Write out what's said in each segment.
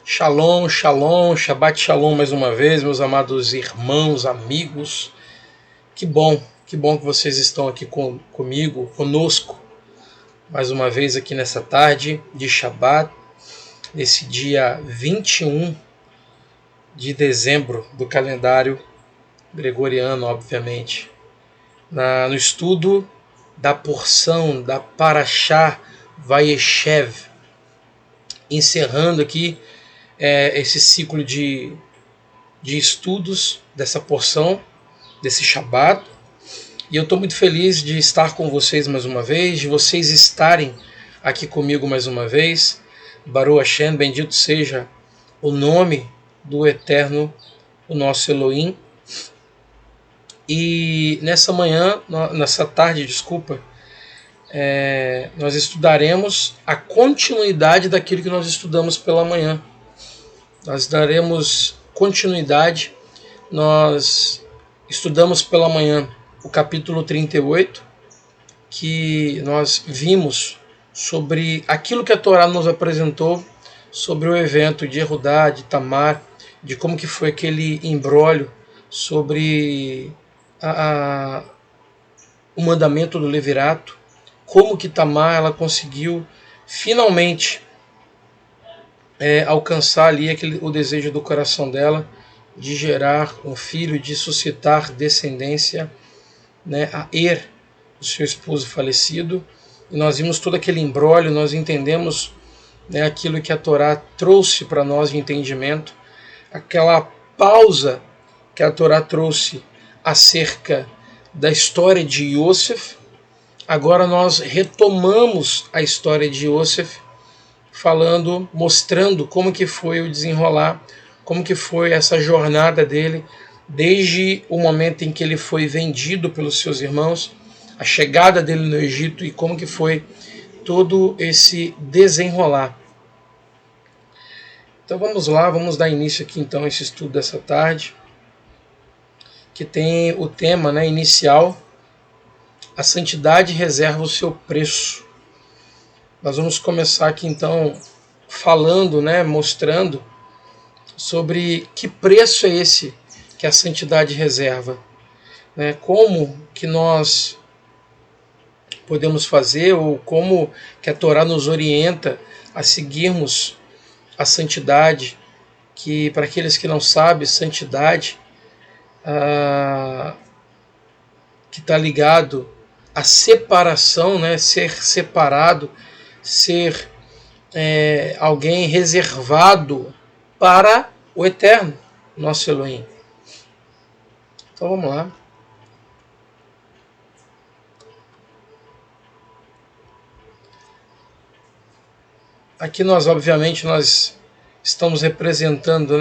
Shalom, shalom, Shabbat shalom mais uma vez, meus amados irmãos, amigos. Que bom que vocês estão aqui comigo, conosco, mais uma vez aqui nessa tarde de Shabbat, nesse dia 21 de dezembro do calendário gregoriano, obviamente, no estudo da porção da Parashá Vayeshev, encerrando aqui esse ciclo de estudos dessa porção, desse Shabbat. E eu estou muito feliz de estar com vocês mais uma vez, de vocês estarem aqui comigo mais uma vez. Baruch Hashem, bendito seja o nome do Eterno, o nosso Elohim. E nessa tarde, nós estudaremos a continuidade daquilo que nós estudamos pela manhã. Nós daremos continuidade. Nós estudamos pela manhã o capítulo 38, que nós vimos sobre aquilo que a Torá nos apresentou sobre o evento de Yehudá, de Tamar, de como que foi aquele imbróglio sobre o mandamento do levirato, como que Tamar ela conseguiu finalmente alcançar ali o desejo do coração dela de gerar um filho, de suscitar descendência, a Er, o seu esposo falecido. E nós vimos todo aquele imbróglio, nós entendemos aquilo que a Torá trouxe para nós de entendimento, aquela pausa que a Torá trouxe acerca da história de Yosef. Agora nós retomamos a história de Yosef, mostrando como que foi o desenrolar, como que foi essa jornada dele, desde o momento em que ele foi vendido pelos seus irmãos, a chegada dele no Egito e como que foi todo esse desenrolar. Então vamos lá, vamos dar início aqui então a esse estudo dessa tarde, que tem o tema inicial: a santidade reserva o seu preço. Nós vamos começar aqui então falando, mostrando sobre que preço é esse que a santidade reserva, como que nós podemos fazer, ou como que a Torá nos orienta a seguirmos a santidade, que para aqueles que não sabem, santidade que está ligado à separação, ser separado, ser alguém reservado para o Eterno, nosso Elohim. Então vamos lá. Aqui nós, obviamente, nós estamos representando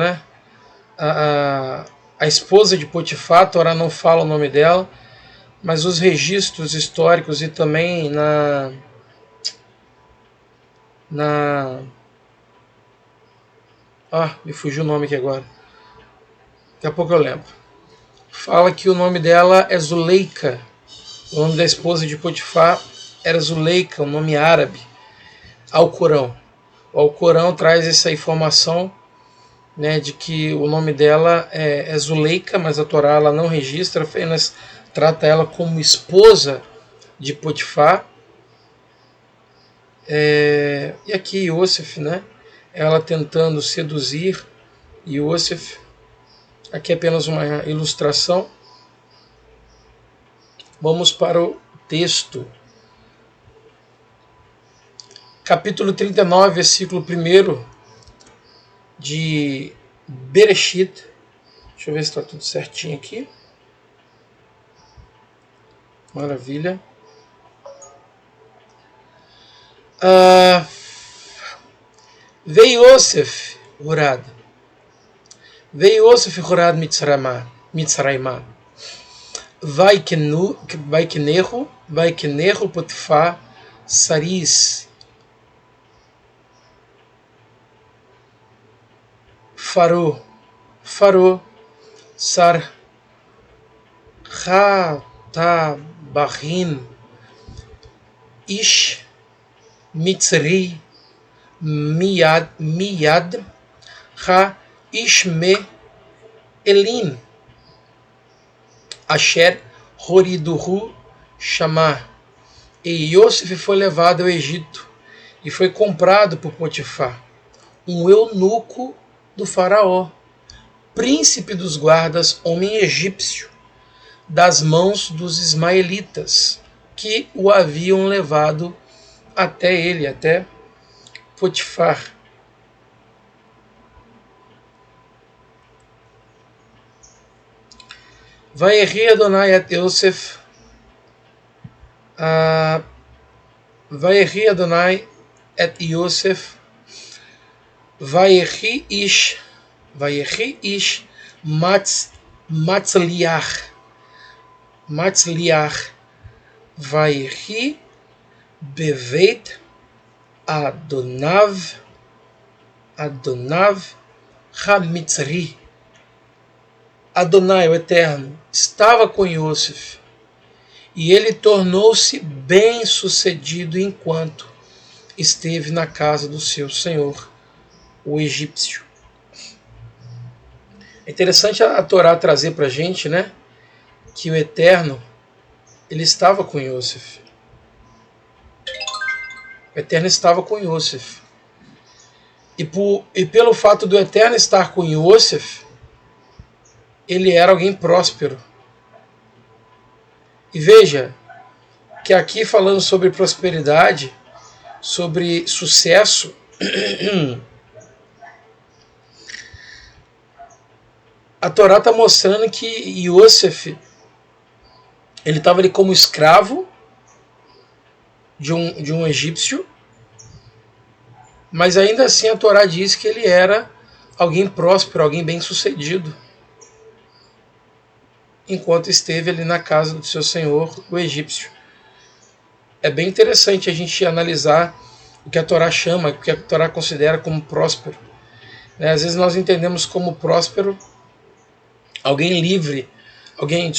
a esposa de Potifar. A Torá não fala o nome dela, mas os registros históricos e também me fugiu o nome aqui agora. Daqui a pouco eu lembro. Fala que o nome dela é Zuleika. O nome da esposa de Potifar era Zuleika, um nome árabe. Alcorão. O Alcorão traz essa informação, de que o nome dela é Zuleika, mas a Torá ela não registra, apenas trata ela como esposa de Potifar. E aqui Yosef, ela tentando seduzir Yosef. Aqui é apenas uma ilustração. Vamos para o texto. Capítulo 39, versículo 1 de Bereshit. Deixa eu ver se está tudo certinho aqui. Maravilha. Veiosef Hurad. Veiosef Hurad Mitzraimá. Vai que Nehu Potifar Saris. Farô Sar Hatabahin Ish Mitzri Miyad Ha Ishme Elin Asher Horiduhu Shamar. E Yosef foi levado ao Egito e foi comprado por Potifar, um eunuco do faraó, príncipe dos guardas, homem egípcio, das mãos dos ismaelitas, que o haviam levado até ele, até Potifar. Vayehi Adonai et Yosef, Vayehi Adonai et Yosef, Vayehi ish Matzliach, Vayehi Beveit Adonav Hamitzri. Adonai, o Eterno, estava com Yosef, e ele tornou-se bem-sucedido enquanto esteve na casa do seu senhor, o egípcio. É interessante a Torá trazer para a gente, né, que o Eterno, ele estava com Yosef. O Eterno estava com Yosef. E pelo fato do Eterno estar com Yosef, ele era alguém próspero. E veja que aqui, falando sobre prosperidade, sobre sucesso, a Torá está mostrando que Yosef, ele estava ali como escravo de um egípcio, mas ainda assim a Torá diz que ele era alguém próspero, alguém bem-sucedido, enquanto esteve ali na casa do seu senhor, o egípcio. É bem interessante a gente analisar o que a Torá chama, o que a Torá considera como próspero. Às vezes nós entendemos como próspero alguém livre, alguém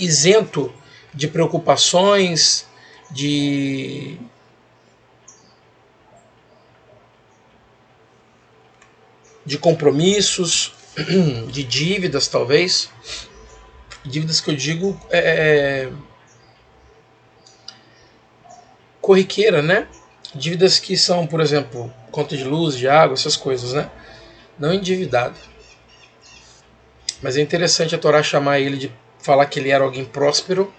isento de preocupações, de compromissos, de dívidas, talvez. Dívidas que eu digo corriqueira, né? Dívidas que são, por exemplo, conta de luz, de água, essas coisas, né? Não endividado. Mas é interessante a Torá chamar ele de falar que ele era alguém próspero,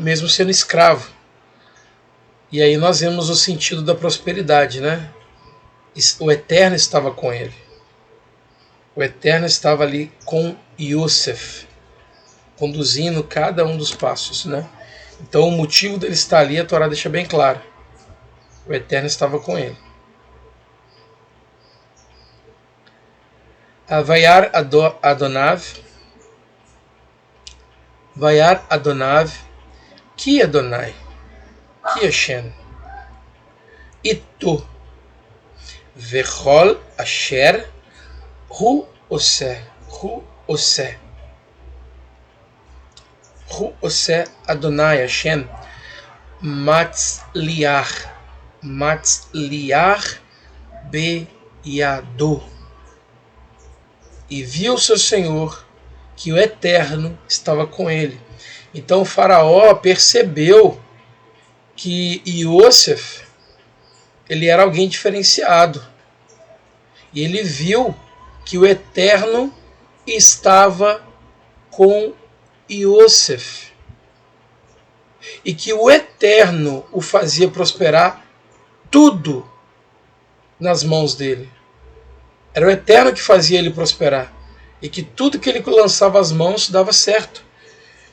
mesmo sendo escravo. E aí nós vemos o sentido da prosperidade, né? O Eterno estava com ele. O Eterno estava ali com Yosef, conduzindo cada um dos passos, né? Então o motivo dele estar ali, a Torá deixa bem claro. O Eterno estava com ele. Vayar Adonav, Ki Adonai, Ki Hashem, Itu, Vechol Asher, Hu Oseh Adonai Hashem, Matzliach Beyado. E viu seu senhor que o Eterno estava com ele. Então o faraó percebeu que Yosef, ele era alguém diferenciado. E ele viu que o Eterno estava com Yosef, e que o Eterno o fazia prosperar tudo nas mãos dele. Era o Eterno que fazia ele prosperar, e que tudo que ele lançava as mãos dava certo,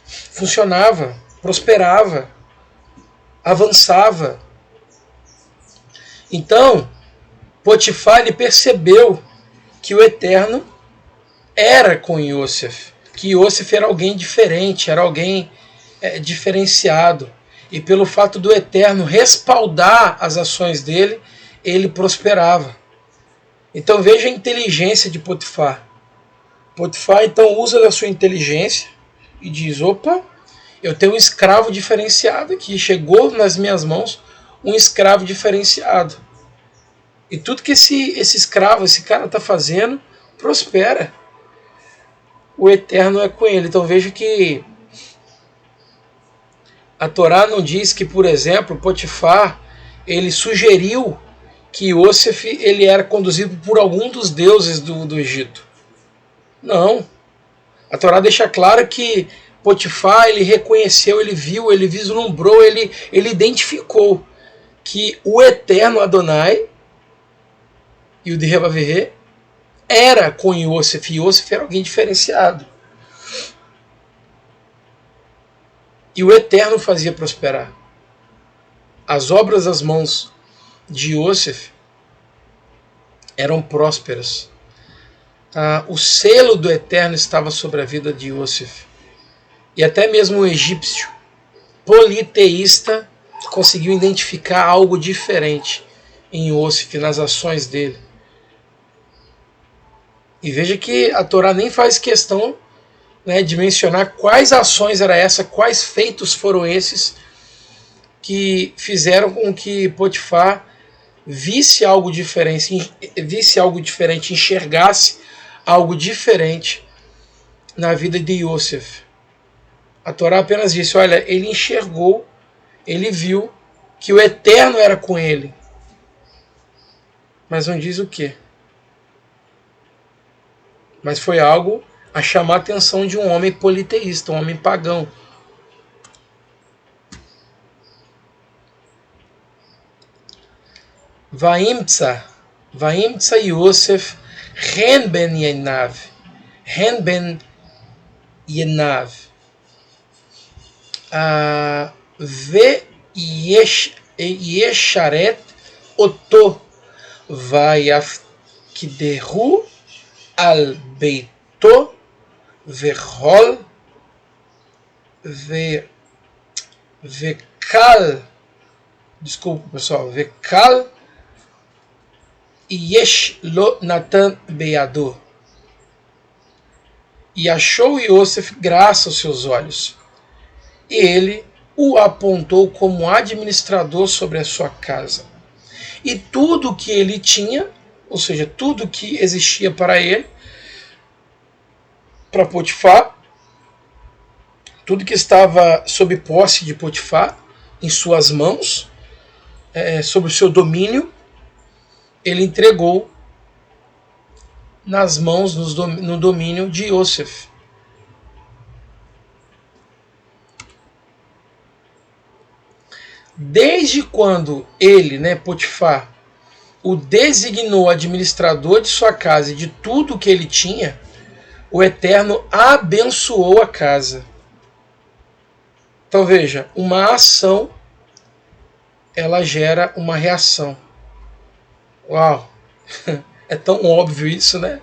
funcionava, prosperava, avançava. Então, Potifar ele percebeu que o Eterno era com Yosef, que Yosef era alguém diferente, era alguém diferenciado. E pelo fato do Eterno respaldar as ações dele, ele prosperava. Então veja a inteligência de Potifar. Potifar então usa da sua inteligência e diz: opa, eu tenho um escravo diferenciado aqui, chegou nas minhas mãos um escravo diferenciado. E tudo que esse escravo, esse cara está fazendo, prospera. O Eterno é com ele. Então veja que a Torá não diz que, por exemplo, Potifar ele sugeriu que Yosef ele era conduzido por algum dos deuses do Egito. Não. A Torá deixa claro que Potifar ele reconheceu, ele viu, ele vislumbrou, ele identificou que o Eterno Adonai e o de Rebaverê era com Yosef. Yosef era alguém diferenciado. E o Eterno fazia prosperar. As obras das mãos de Yosef eram prósperas. O selo do Eterno estava sobre a vida de Yosef. E até mesmo o egípcio politeísta conseguiu identificar algo diferente em Yosef, nas ações dele. E veja que a Torá nem faz questão, né, de mencionar quais ações era essa, quais feitos foram esses que fizeram com que Potifar visse algo diferente, enxergasse algo diferente na vida de Yosef. A Torá apenas disse: olha, ele enxergou, ele viu que o Eterno era com ele. Mas não diz o quê. Mas foi algo a chamar a atenção de um homem politeísta, um homem pagão. Vaimtza Yosef ren ben Yenav ve yesharet oto vayafkidehu al beito vechol vekal, desculpa pessoal, vekal yesh lo natan beyado. E achou Yosef graça aos seus olhos, e ele o apontou como administrador sobre a sua casa. E tudo que ele tinha, ou seja, tudo que existia para ele, para Potifar, tudo que estava sob posse de Potifar, em suas mãos, sob o seu domínio, ele entregou nas mãos, no domínio de Yosef. Desde quando ele, Potifar, o designou administrador de sua casa e de tudo que ele tinha, o Eterno abençoou a casa. Então veja, uma ação, ela gera uma reação. Uau! É tão óbvio isso, né?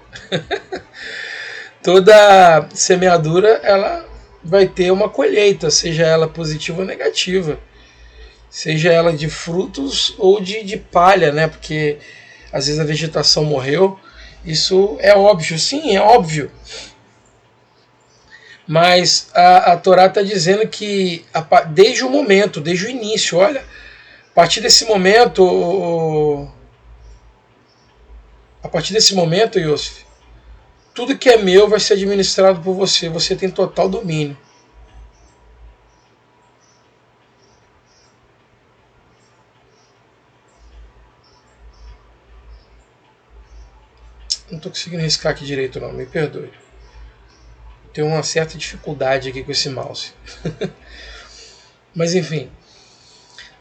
Toda semeadura, ela vai ter uma colheita, seja ela positiva ou negativa. Seja ela de frutos ou de palha, né? Porque às vezes a vegetação morreu. Isso é óbvio, sim, é óbvio. Mas a Torá está dizendo que desde o momento, desde o início, olha, a partir desse momento, Yosef, tudo que é meu vai ser administrado por você. Você tem total domínio. Não estou conseguindo riscar aqui direito, não. Me perdoe. tenho uma certa dificuldade aqui com esse mouse. Mas enfim.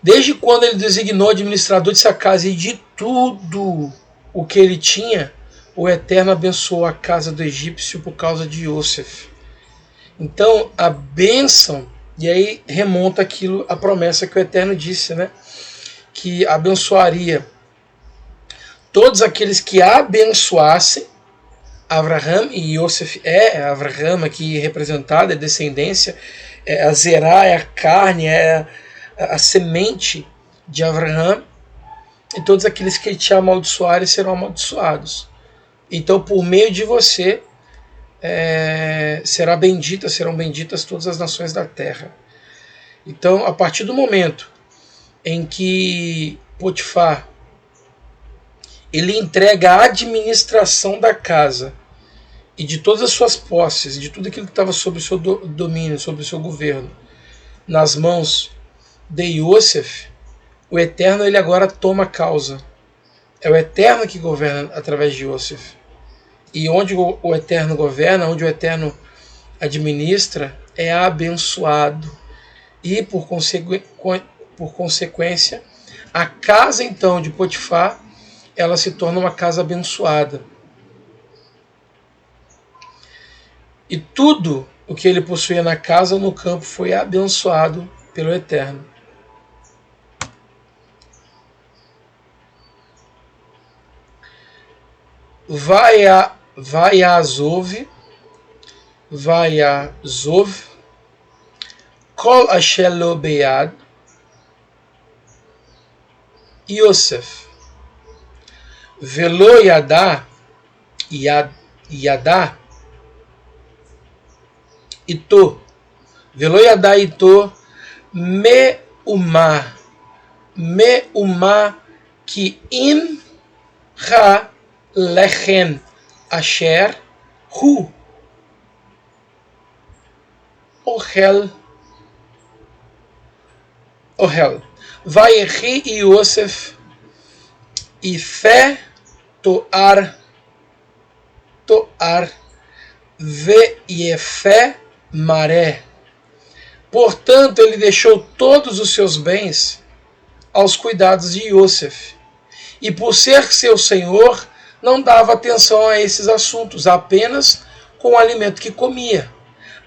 Desde quando ele designou administrador de sua casa e de tudo o que ele tinha, o Eterno abençoou a casa do egípcio por causa de Yosef. Então a bênção, e aí remonta aquilo, a promessa que o Eterno disse, né? Que abençoaria todos aqueles que abençoassem Abraham, e Yosef é Abraham aqui representado, é descendência, a Zerá é a carne, é a semente de Abraham, e todos aqueles que te amaldiçoarem serão amaldiçoados. Então, por meio de você, serão benditas todas as nações da terra. Então, a partir do momento em que Potifar ele entrega a administração da casa e de todas as suas posses, de tudo aquilo que estava sob o seu domínio, sob o seu governo, nas mãos de Yosef, o Eterno ele agora toma causa. É o Eterno que governa através de Yosef. E onde o Eterno governa, onde o Eterno administra, é abençoado. E, por consequência, a casa então de Potifar, ela se torna uma casa abençoada. E tudo o que ele possuía na casa ou no campo foi abençoado pelo Eterno. Vaiazov, Kol Asher Lo Beyad, Yosef, Velo Yadá, Ito, Velo Yadá Ito, Meumá Ki Im Ha Lechen Asher Hu Ohel Vayechi Yosef Ife Toar Veyefe Maré. Portanto, ele deixou todos os seus bens aos cuidados de Yosef. E por ser seu senhor, não dava atenção a esses assuntos, apenas com o alimento que comia.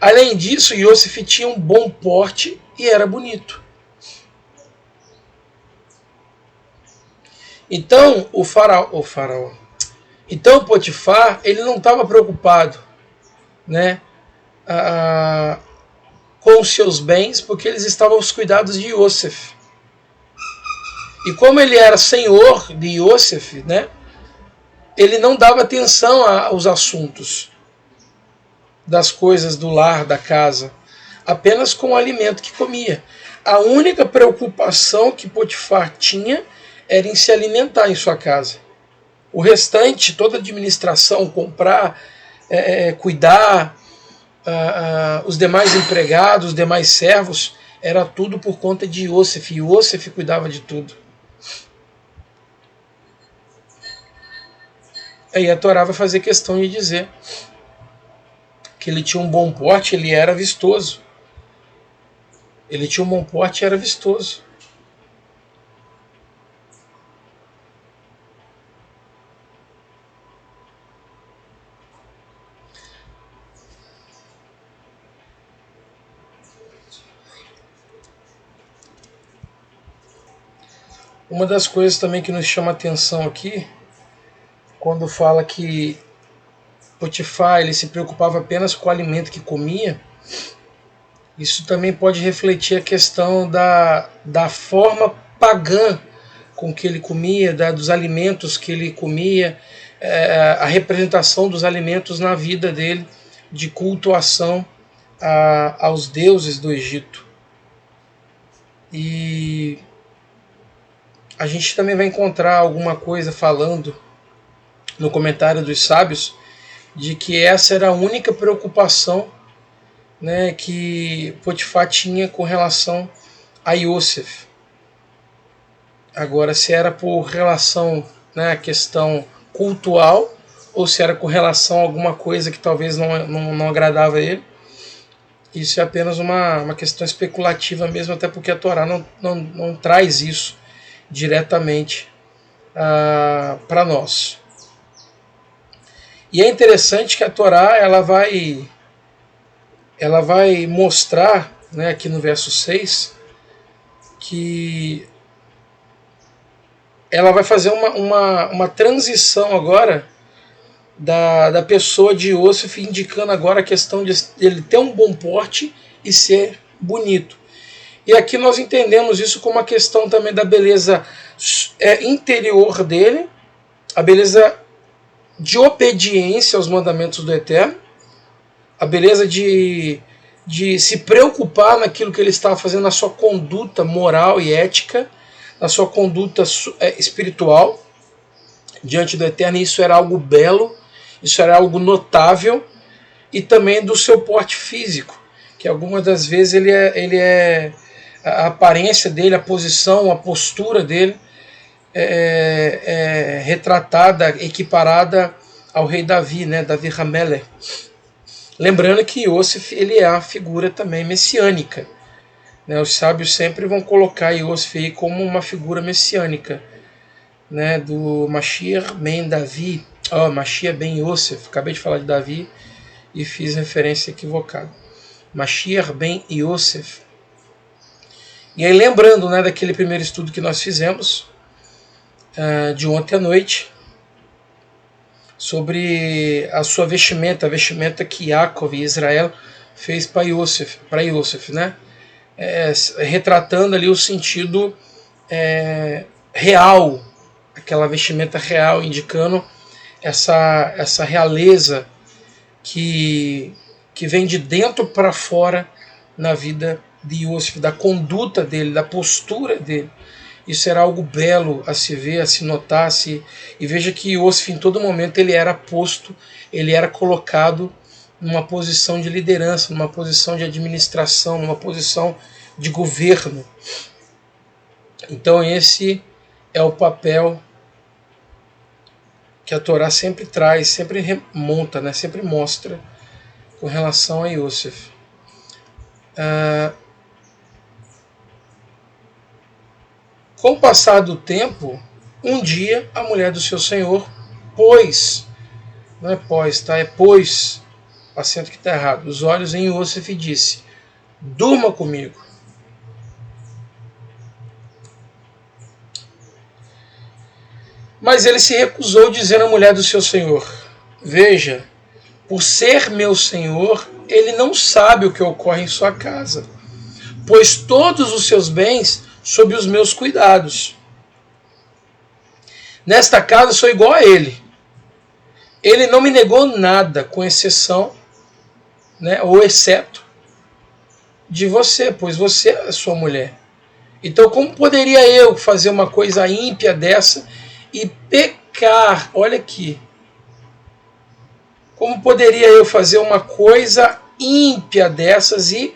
Além disso, Yosef tinha um bom porte e era bonito. Então, o faraó. Então, Potifar, ele não estava preocupado, né, com os seus bens, porque eles estavam aos cuidados de Yosef. E como ele era senhor de Yosef, né, ele não dava atenção aos assuntos das coisas do lar, da casa, apenas com o alimento que comia. A única preocupação que Potifar tinha era em se alimentar em sua casa. O restante, toda a administração, comprar, cuidar, os demais empregados, os demais servos, era tudo por conta de Yosef. E Yosef cuidava de tudo. Aí a Torá vai fazer questão de dizer que ele tinha um bom porte, ele era vistoso. Ele tinha um bom porte e era vistoso. Uma das coisas também que nos chama atenção aqui, quando fala que Potifar ele se preocupava apenas com o alimento que comia, isso também pode refletir a questão da forma pagã com que ele comia, dos alimentos que ele comia, a representação dos alimentos na vida dele, de cultuação aos deuses do Egito. E a gente também vai encontrar alguma coisa falando no comentário dos sábios de que essa era a única preocupação, né, que Potifar tinha com relação a Yosef. Agora, se era por relação, né, à questão cultural ou se era com relação a alguma coisa que talvez não agradava a ele. Isso é apenas uma questão especulativa mesmo, até porque a Torá não traz isso diretamente para nós. E é interessante que a Torá ela vai mostrar, né, aqui no verso 6, que ela vai fazer uma transição agora da pessoa de Yosef, indicando agora a questão de ele ter um bom porte e ser bonito. E aqui nós entendemos isso como uma questão também da beleza interior dele, a beleza de obediência aos mandamentos do Eterno, a beleza de se preocupar naquilo que ele estava fazendo, na sua conduta moral e ética, na sua conduta espiritual diante do Eterno. E isso era algo belo, isso era algo notável, e também do seu porte físico, que algumas das vezes a aparência dele, a posição, a postura dele é retratada, equiparada ao rei Davi, né, Davi Hamelech. Lembrando que Yosef ele é a figura também messiânica, né? Os sábios sempre vão colocar Yosef aí como uma figura messiânica, né, do Mashiach ben Davi, Mashiach ben Yosef. Acabei de falar de Davi e fiz referência equivocada. Mashiach ben Yosef. E aí, lembrando, né, daquele primeiro estudo que nós fizemos de ontem à noite, sobre a sua vestimenta, a vestimenta que Yaakov e Israel fez para Yosef, né? Retratando ali o sentido real, aquela vestimenta real, indicando essa realeza que vem de dentro para fora na vida de Yosef, da conduta dele, da postura dele. Isso era algo belo a se ver, a se notar. E veja que Yosef, em todo momento, ele era posto, ele era colocado numa posição de liderança, numa posição de administração, numa posição de governo. Então esse é o papel que a Torá sempre traz, sempre remonta, né, sempre mostra com relação a Yosef. Com o passar do tempo, um dia a mulher do seu senhor pôs, não é pôs, tá? É pôs, acento que está errado, os olhos em Yosef e disse: durma comigo. Mas ele se recusou, dizendo à mulher do seu senhor: veja, por ser meu senhor, ele não sabe o que ocorre em sua casa, pois todos os seus bens sob os meus cuidados. Nesta casa sou igual a ele. Ele não me negou nada, com exceção, né, ou exceto, de você, pois você é sua mulher. Então como poderia eu fazer uma coisa ímpia dessa e pecar? Olha aqui. Como poderia eu fazer uma coisa ímpia dessas e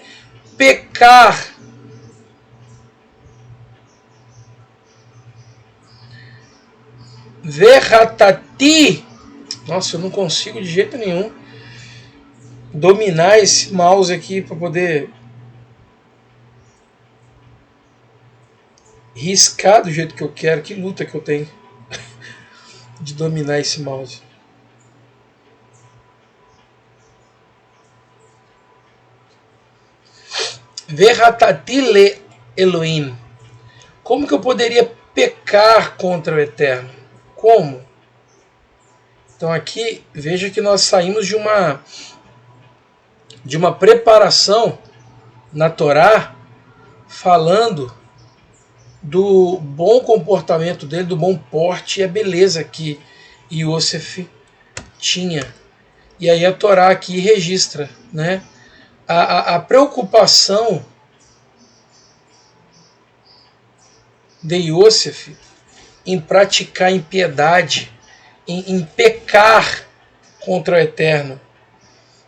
pecar? Verratati. Nossa, eu não consigo de jeito nenhum dominar esse mouse aqui para poder riscar do jeito que eu quero. Que luta que eu tenho de dominar esse mouse. Verratati le Elohim. Como que eu poderia pecar contra o Eterno? Como? Então aqui, veja que nós saímos de uma preparação na Torá, falando do bom comportamento dele, do bom porte e a beleza que Yosef tinha. E aí a Torá aqui registra, né, a preocupação de Yosef em praticar impiedade, em pecar contra o Eterno.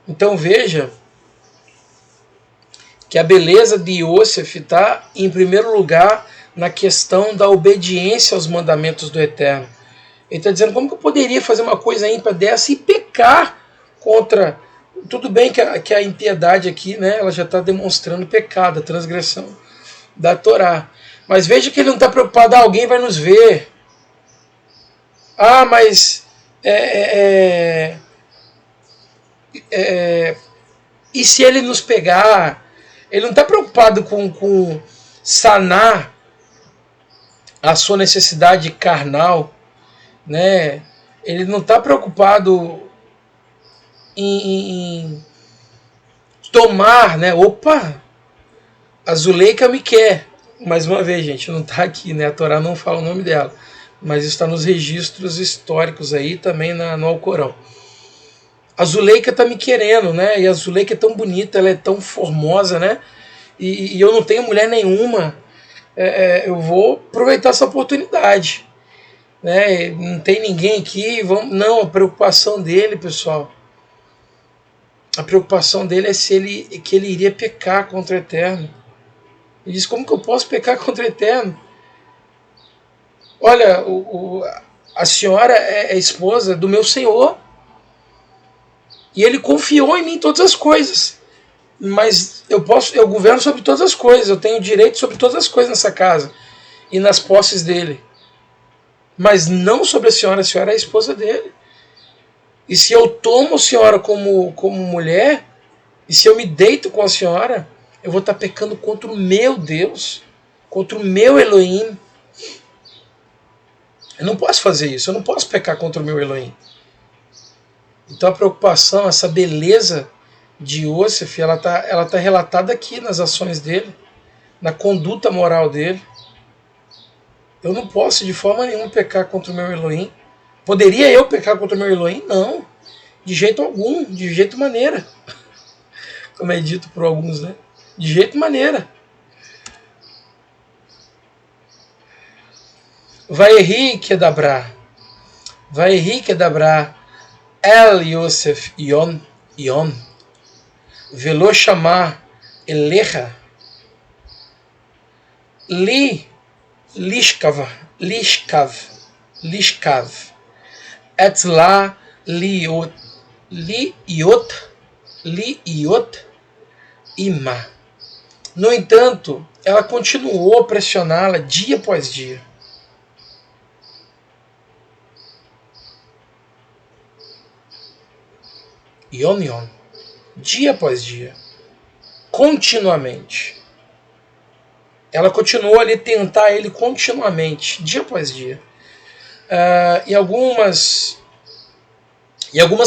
Então veja que a beleza de Yosef está, em primeiro lugar, na questão da obediência aos mandamentos do Eterno. Ele está dizendo, como que eu poderia fazer uma coisa ímpia dessa e pecar contra... Tudo bem que a impiedade aqui, né, ela já está demonstrando pecado, a transgressão da Torá. Mas veja que ele não está preocupado, alguém vai nos ver. Mas... e se ele nos pegar? Ele não está preocupado com sanar a sua necessidade carnal, né? Ele não está preocupado em tomar, né? Opa, a Zuleika me quer. Mais uma vez, gente, não está aqui, né? A Torá não fala o nome dela, mas está nos registros históricos aí, também no Alcorão. A Zuleika está me querendo, né? E a Zuleika é tão bonita, ela é tão formosa, né? E eu não tenho mulher nenhuma. Eu vou aproveitar essa oportunidade, né? Não tem ninguém aqui. Não, a preocupação dele, pessoal, a preocupação dele é que ele iria pecar contra o Eterno. Ele diz, como que eu posso pecar contra o Eterno? Olha, a senhora é esposa do meu Senhor, e ele confiou em mim todas as coisas. Mas eu governo sobre todas as coisas, eu tenho direito sobre todas as coisas nessa casa e nas posses dele, mas não sobre a senhora é a esposa dele. E se eu tomo a senhora como mulher, e se eu me deito com a senhora, eu vou estar pecando contra o meu Deus, contra o meu Elohim. Eu não posso fazer isso, eu não posso pecar contra o meu Elohim. Então a preocupação, essa beleza de Yosef, ela tá relatada aqui nas ações dele, na conduta moral dele. Eu não posso de forma nenhuma pecar contra o meu Elohim. Poderia eu pecar contra o meu Elohim? Não, de jeito algum, de jeito maneira. Como é dito por alguns, né? De jeito maneira. Vayehi Kedabrá El Yosef Yon Velo chamar Elecha Lishkav Etzla Liot Ima. No entanto, ela continuou a pressioná-la dia após dia. Yon, dia após dia, continuamente. Ela continuou ali a tentar ele continuamente, dia após dia. E algumas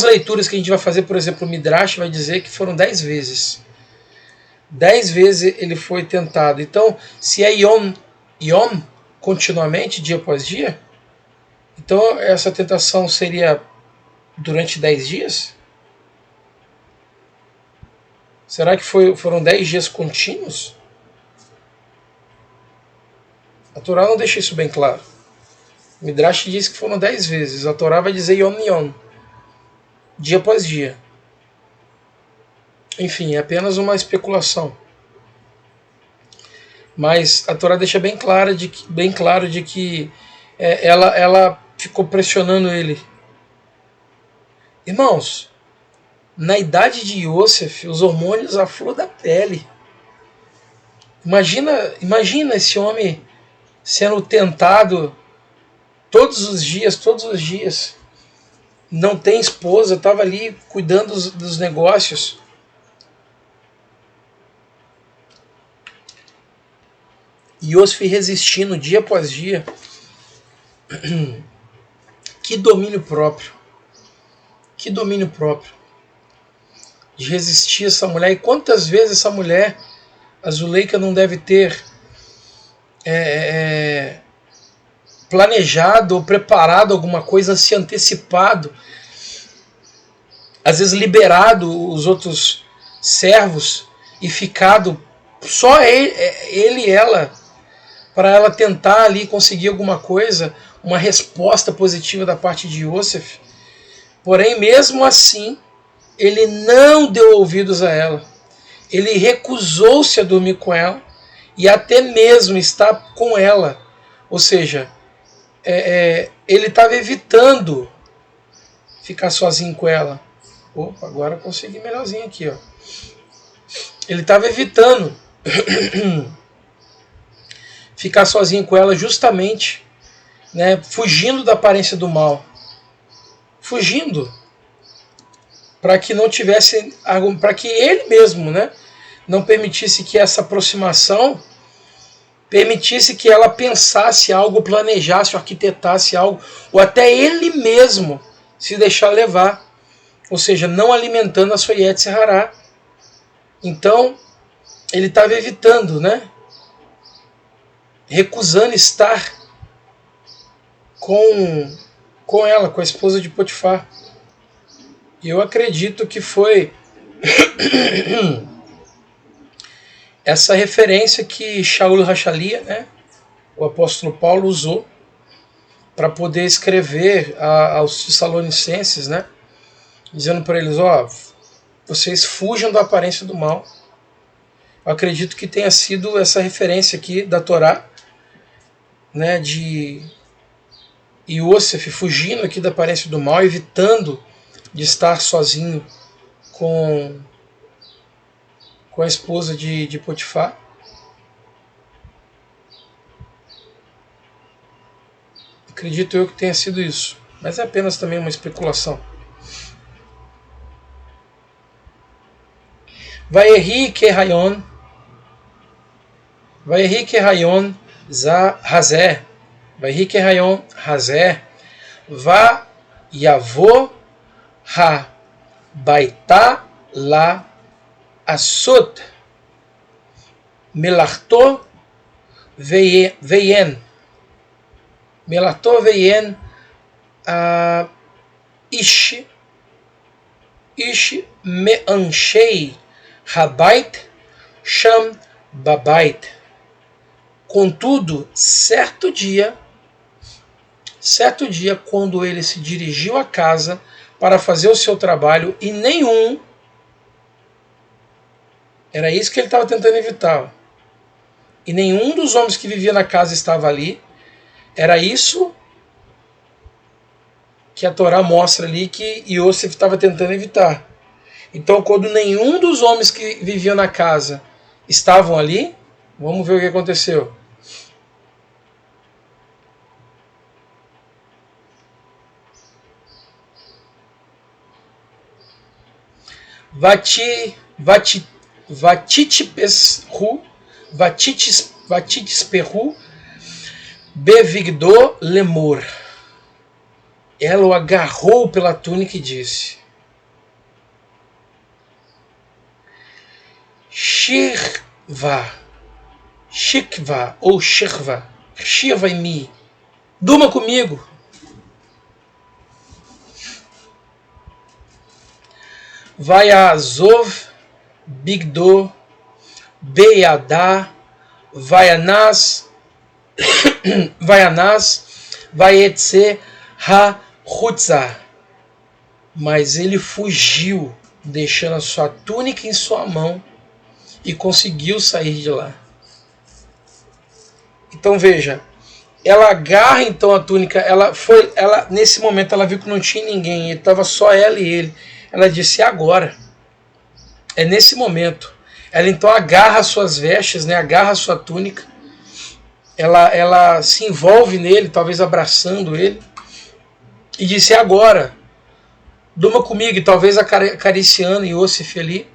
leituras que a gente vai fazer, por exemplo, o Midrash vai dizer que foram 10 vezes. 10 vezes ele foi tentado. Então, se é Yom continuamente, dia após dia, então essa tentação seria durante 10 dias? Será que foram 10 dias contínuos? A Torá não deixa isso bem claro. O Midrash diz que foram 10 vezes. A Torá vai dizer Yom, dia após dia. Enfim, é apenas uma especulação. Mas a Torá deixa bem claro de que ela ficou pressionando ele. Irmãos, na idade de Yosef, os hormônios à flor da pele. Imagina esse homem sendo tentado todos os dias. Não tem esposa, estava ali cuidando dos negócios. Yosef resistindo dia após dia. Que domínio próprio. Que domínio próprio. De resistir a essa mulher. E quantas vezes essa mulher, a Zuleika, não deve ter planejado ou preparado alguma coisa, se antecipado, às vezes liberado os outros servos e ficado só ele e ela, para ela tentar ali conseguir alguma coisa, uma resposta positiva da parte de Yosef. Porém, mesmo assim, ele não deu ouvidos a ela. Ele recusou-se a dormir com ela e até mesmo estar com ela. Ou seja, ele estava evitando ficar sozinho com ela. Opa, agora eu consegui melhorzinho aqui, ó. Ele estava evitando ficar sozinho com ela justamente, né, fugindo da aparência do mal. Fugindo para que não tivesse, para que ele mesmo, né, não permitisse que essa aproximação permitisse que ela pensasse algo, planejasse, arquitetasse algo, ou até ele mesmo se deixar levar, ou seja, não alimentando a sua Yetzer Hará. Então, ele estava evitando, né? Recusando estar com ela, com a esposa de Potifar. E eu acredito que foi essa referência que Shaul Hachalia, né, o apóstolo Paulo, usou para poder escrever aos Tessalonicenses, né, dizendo para eles, ó, vocês fujam da aparência do mal. Eu acredito que tenha sido essa referência aqui da Torá, né, de Yosef fugindo aqui da aparência do mal, evitando de estar sozinho com a esposa de Potifar. Acredito eu que tenha sido isso, mas é apenas também uma especulação. Vayehi Kehayon Hazé, Vayehi Kehayon Hazé, Va Yavo Ha Baita La Asot Melarto Veyen Ish Meanshei Habait Sham Babait. Contudo, certo dia, quando ele se dirigiu à casa para fazer o seu trabalho, e nenhum, era isso que ele estava tentando evitar, e nenhum dos homens que vivia na casa estava ali, era isso que a Torá mostra ali que Yosef estava tentando evitar. Então, quando nenhum dos homens que viviam na casa estavam ali, vamos ver o que aconteceu. Vatitesperu Bevigdo Lemor. Ela o agarrou pela túnica e disse: Shirva ou Shirva em mim, durma comigo. Vai a Azov Bigdo Beyadá Vayanas Vayetse Ha-Hutzah. Mas ele fugiu, deixando a sua túnica em sua mão, e conseguiu sair de lá. Então veja, ela agarra então a túnica, nesse momento ela viu que não tinha ninguém, estava só ela e ele. Ela disse: agora, é nesse momento. Ela então agarra as suas vestes, né, agarra a sua túnica, ela se envolve nele, talvez abraçando ele, e disse: agora, durma comigo, e talvez acariciando Yosef ali,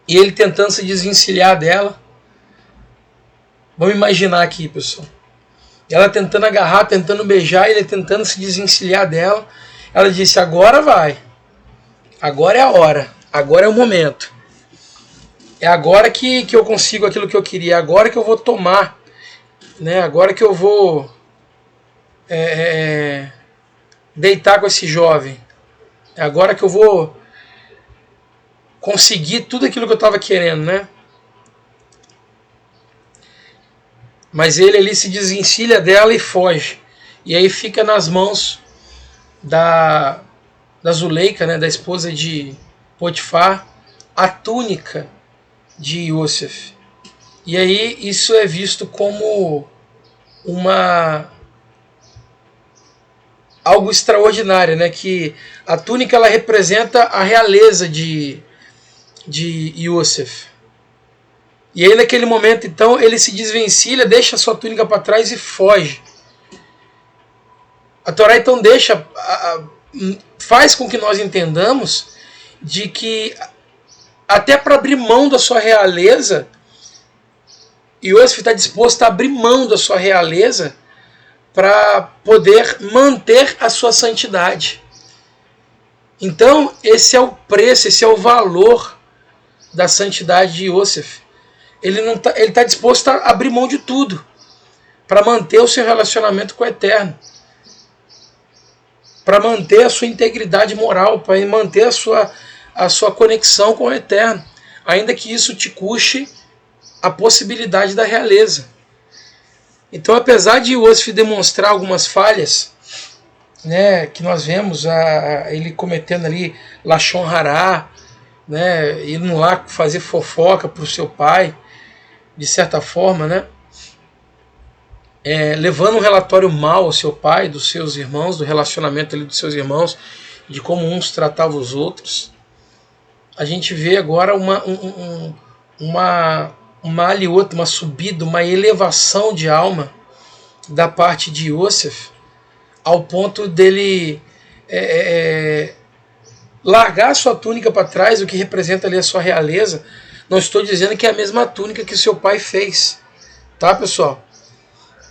e ele tentando se desvencilhar dela. Vamos imaginar aqui, pessoal. Ela tentando agarrar, tentando beijar, ele tentando se desvencilhar dela. Ela disse: agora vai. Agora é a hora. Agora é o momento. É agora que eu consigo aquilo que eu queria. É agora que eu vou tomar. Né? Agora que eu vou deitar com esse jovem. É agora que eu vou conseguir tudo aquilo que eu estava querendo, né? Mas ele ali se desvencilha dela e foge. E aí fica nas mãos da Zuleika, né, da esposa de Potifar, a túnica de Yosef. E aí isso é visto como uma algo extraordinário, né? Que a túnica ela representa a realeza de Yosef. E aí naquele momento então ele se desvencilha, deixa a sua túnica para trás e foge. A Torá então faz com que nós entendamos de que até para abrir mão da sua realeza, Yosef está disposto a abrir mão da sua realeza para poder manter a sua santidade. Então esse é o preço, esse é o valor da santidade de Yosef. Ele está disposto a abrir mão de tudo para manter o seu relacionamento com o Eterno, para manter a sua integridade moral, para manter a sua conexão com o Eterno, ainda que isso te custe a possibilidade da realeza. Então, apesar de Yosef demonstrar algumas falhas, né, que nós vemos ele cometendo ali Lashon Hará, né, indo lá fazer fofoca para o seu pai, de certa forma, né, levando um relatório mau ao seu pai, dos seus irmãos, do relacionamento ali dos seus irmãos, de como uns tratavam os outros. A gente vê agora uma aliota, uma subida, uma elevação de alma da parte de Yosef, ao ponto dele largar a sua túnica para trás, o que representa ali a sua realeza. Não estou dizendo que é a mesma túnica que seu pai fez, tá, pessoal?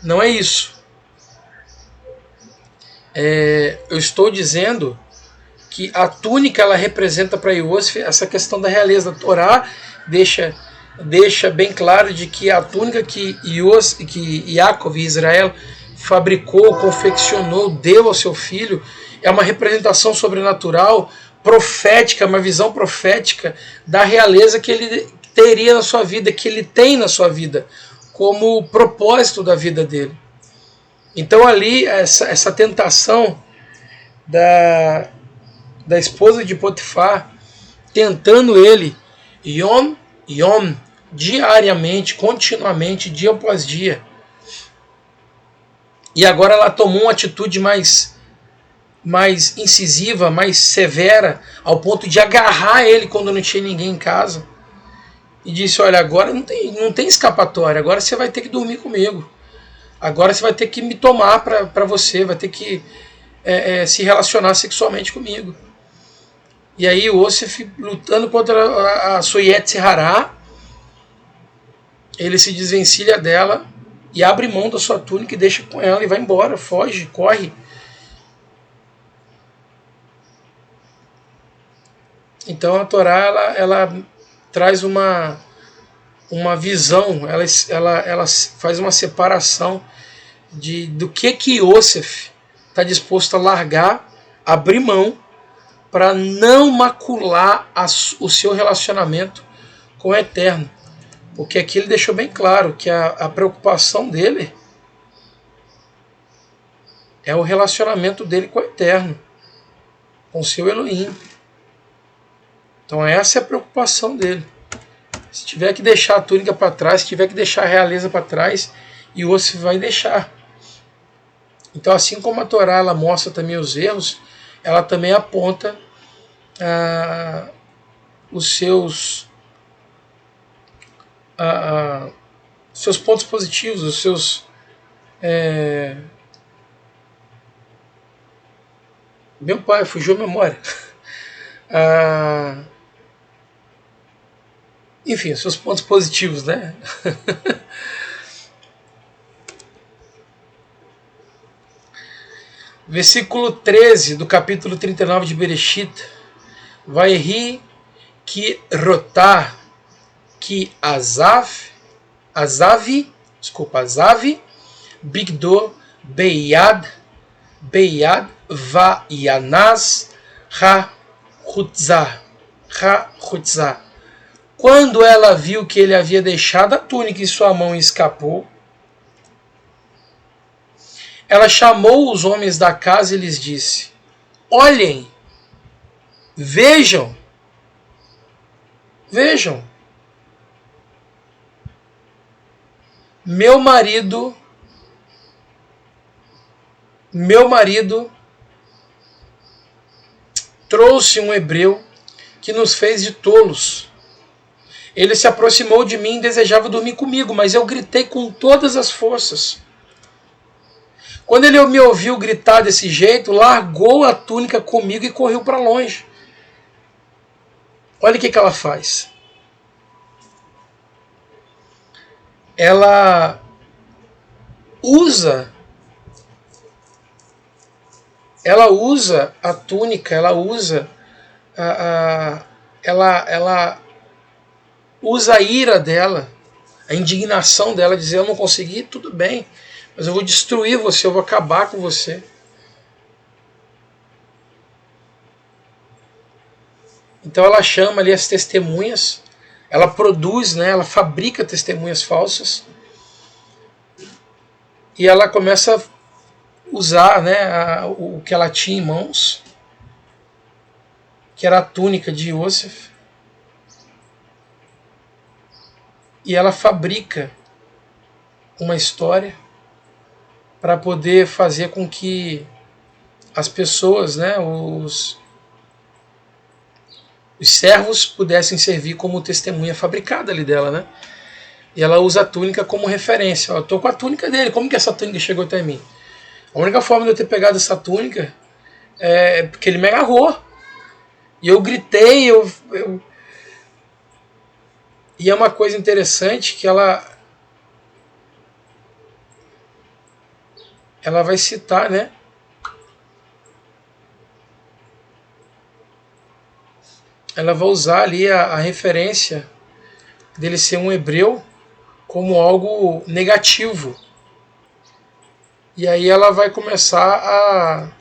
Não é isso. Eu estou dizendo que a túnica ela representa para Yosef essa questão da realeza. A Torá deixa bem claro de que a túnica que Yaakov e Israel fabricou, confeccionou, deu ao seu filho, é uma representação sobrenatural, profética, uma visão profética da realeza que ele teria na sua vida, que ele tem na sua vida, como propósito da vida dele. Então ali, essa tentação da esposa de Potifar, tentando ele, Yom, diariamente, continuamente, dia após dia. E agora ela tomou uma atitude mais incisiva, mais severa, ao ponto de agarrar ele quando não tinha ninguém em casa. E disse, olha, agora não tem escapatória, agora você vai ter que dormir comigo. Agora você vai ter que me tomar para você, vai ter que se relacionar sexualmente comigo. E aí o Yosef, lutando contra a sua Yetzer Hará, ele se desvencilha dela e abre mão da sua túnica e deixa com ela e vai embora, foge, corre. Então a Torá ela traz uma visão, ela faz uma separação do que Yosef está disposto a largar, abrir mão, para não macular o seu relacionamento com o Eterno. Porque aqui ele deixou bem claro que a preocupação dele é o relacionamento dele com o Eterno, com o seu Elohim. Então essa é a preocupação dele. Se tiver que deixar a túnica para trás, se tiver que deixar a realeza para trás, Yosef vai deixar. Então assim como a Torá ela mostra também os erros, ela também aponta os seus pontos positivos, os seus meu pai, fugiu a memória. Enfim, seus pontos positivos, né? Versículo 13 do capítulo 39 de Bereshit. Vaihi ki rotá ki azav bigdo beyad vayanaz ha-chutzah. Quando ela viu que ele havia deixado a túnica em sua mão e escapou, ela chamou os homens da casa e lhes disse, olhem, vejam, meu marido trouxe um hebreu que nos fez de tolos. Ele se aproximou de mim e desejava dormir comigo, mas eu gritei com todas as forças. Quando ele me ouviu gritar desse jeito, largou a túnica comigo e correu para longe. Olha o que ela faz. Ela usa a túnica, ela usa ela usa a ira dela, a indignação dela, dizer: eu não consegui, tudo bem, mas eu vou destruir você, eu vou acabar com você. Então ela chama ali as testemunhas, ela produz, né, ela fabrica testemunhas falsas, e ela começa a usar, né, o que ela tinha em mãos, que era a túnica de Yosef, e ela fabrica uma história para poder fazer com que as pessoas, né, os servos pudessem servir como testemunha fabricada ali dela, né? E ela usa a túnica como referência. Eu estou com a túnica dele, como que essa túnica chegou até mim? A única forma de eu ter pegado essa túnica é porque ele me agarrou. E eu gritei, E é uma coisa interessante que ela vai citar, né? Ela vai usar ali a referência dele ser um hebreu como algo negativo. E aí ela vai começar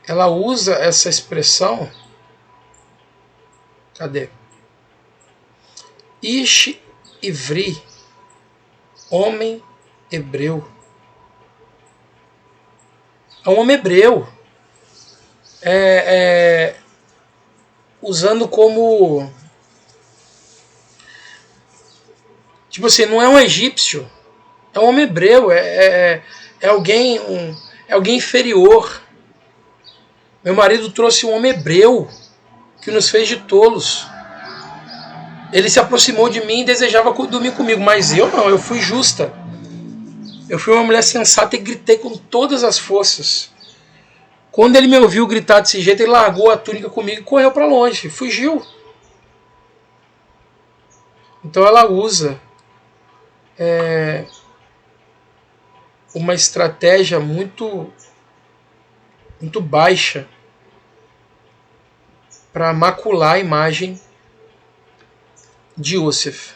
ela usa essa expressão. Cadê? Ish Ivri, homem hebreu. É um homem hebreu. Usando como... Tipo assim, não é um egípcio. É um homem hebreu. É alguém inferior. Meu marido trouxe um homem hebreu que nos fez de tolos. Ele se aproximou de mim e desejava dormir comigo, mas eu não, eu fui justa. Eu fui uma mulher sensata e gritei com todas as forças. Quando ele me ouviu gritar desse jeito, ele largou a túnica comigo e correu para longe, fugiu. Então ela usa uma estratégia muito baixa para macular a imagem de Yosef.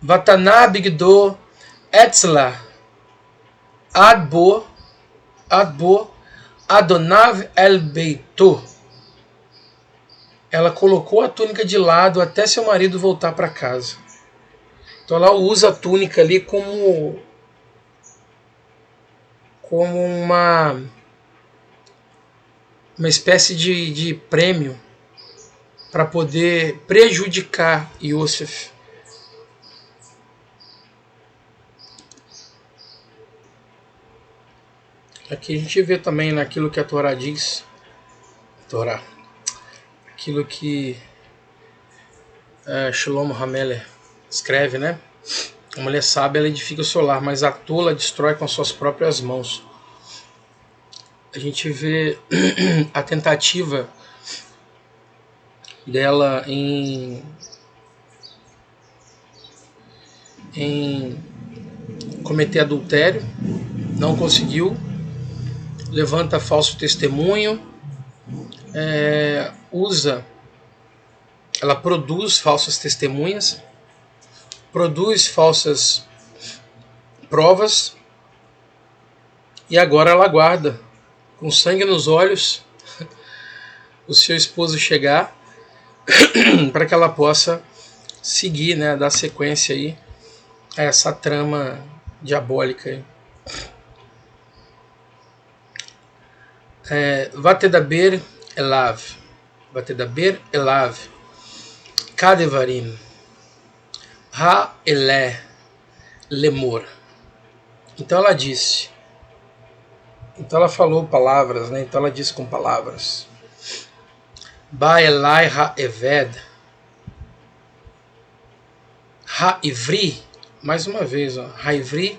Vataná Bigdo Etzla Adbo Adonav El Beito. Ela colocou a túnica de lado até seu marido voltar para casa. Então ela usa a túnica ali como uma espécie de prêmio para poder prejudicar Yosef. Aqui a gente vê também naquilo que a Torá diz, aquilo que Shlomo Hameler escreve, né? A mulher sábia ela edifica o seu lar, mas a tola destrói com as suas próprias mãos. A gente vê a tentativa dela em cometer adultério, não conseguiu, levanta falso testemunho, ela produz falsas testemunhas, produz falsas provas, e agora ela aguarda, com sangue nos olhos, o seu esposo chegar, para que ela possa seguir, né, dar sequência aí a essa trama diabólica aí. Vatedaber Elav, Kadevarim, Ha Elé Lemor. Então ela disse: Então ela falou palavras, né? Então ela disse com palavras. Baelai ha-eved ha-ivri, mais uma vez, ó, ha-ivri,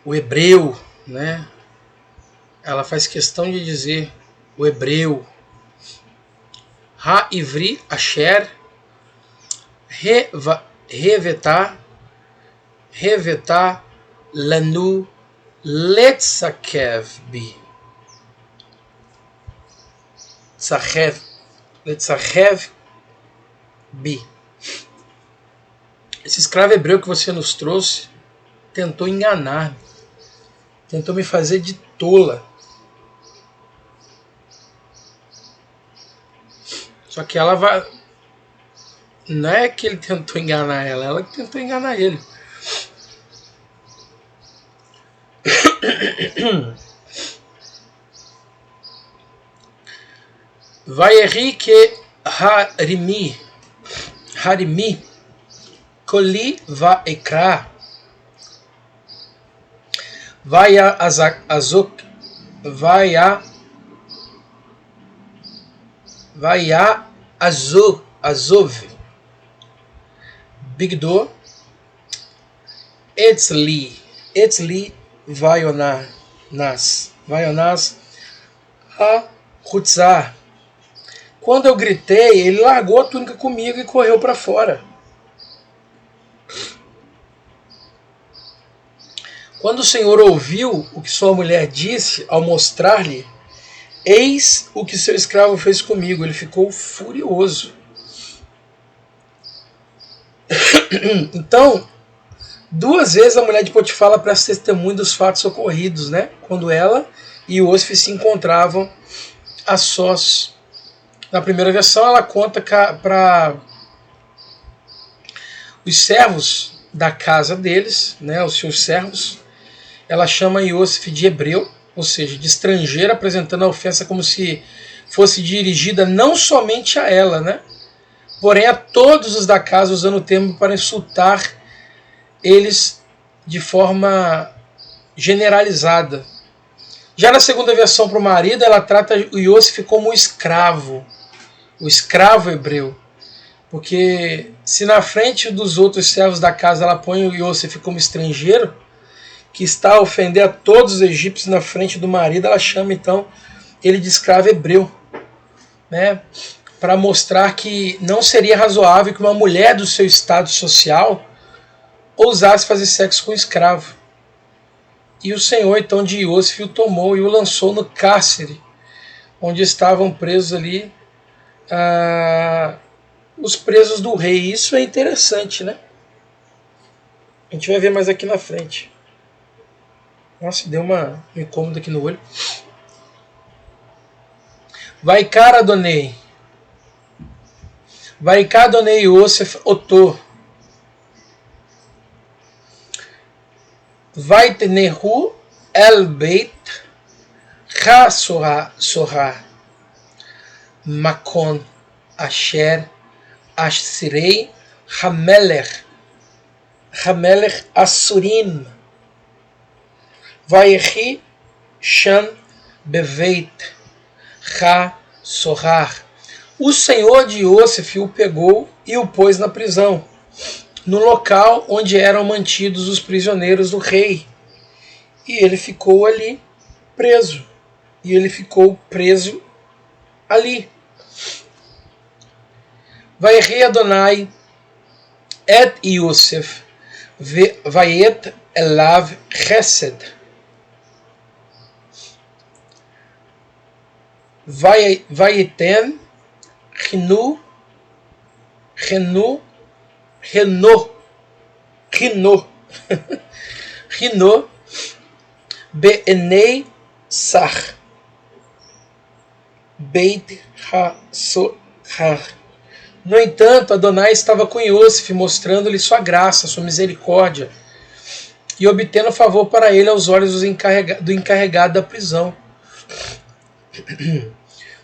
o hebreu, né? Ela faz questão de dizer o hebreu. Ha-ivri asher revetá lanu letzakev bi. Letzakev bi. Esse escravo hebreu que você nos trouxe tentou enganar, tentou me fazer de tola. Só que ela vai. Não é que ele tentou enganar ela, ela que tentou enganar ele. Vaeri que harimi koli vaekra vaya azok vaya azov bigdo etzli vaionas a rutzar. Quando eu gritei, ele largou a túnica comigo e correu para fora. Quando o Senhor ouviu o que sua mulher disse ao mostrar-lhe, eis o que seu escravo fez comigo. Ele ficou furioso. Então, duas vezes a mulher de Potifar presta testemunho dos fatos ocorridos, né? Quando ela e Iosif se encontravam a sós. Na primeira versão, ela conta para os servos da casa deles, né, os seus servos. Ela chama Iosif de hebreu, ou seja, de estrangeiro, apresentando a ofensa como se fosse dirigida não somente a ela, né, porém a todos os da casa, usando o termo para insultar eles de forma generalizada. Já na segunda versão para o marido, ela trata o Iosif como um escravo, o escravo hebreu. Porque se na frente dos outros servos da casa ela põe o Iosif como estrangeiro, que está a ofender a todos os egípcios na frente do marido, ela chama então ele de escravo hebreu, né? Para mostrar que não seria razoável que uma mulher do seu estado social ousasse fazer sexo com um escravo. E o Senhor então de Iosif o tomou e o lançou no cárcere, onde estavam presos ali os presos do rei. Isso é interessante, né? A gente vai ver mais aqui na frente. Nossa, deu um incômodo aqui no olho. Vaikar Adonai Yosef Oto Vaitenehu El Beit Ha Sorah Makon Asher Ashirei Hamelech Asurim Vayechi Shan Beveit Ha Sorah. O Senhor de Iosif o pegou e o pôs na prisão, no local onde eram mantidos os prisioneiros do rei. E ele ficou ali preso. E ele ficou preso ali. Vayechi Adonai et Yosef vayet elav chesed vayeten chinu beenei sach beit ha-sohar. No entanto, Adonai estava com Iosif, mostrando-lhe sua graça, sua misericórdia, e obtendo favor para ele aos olhos do encarregado da prisão.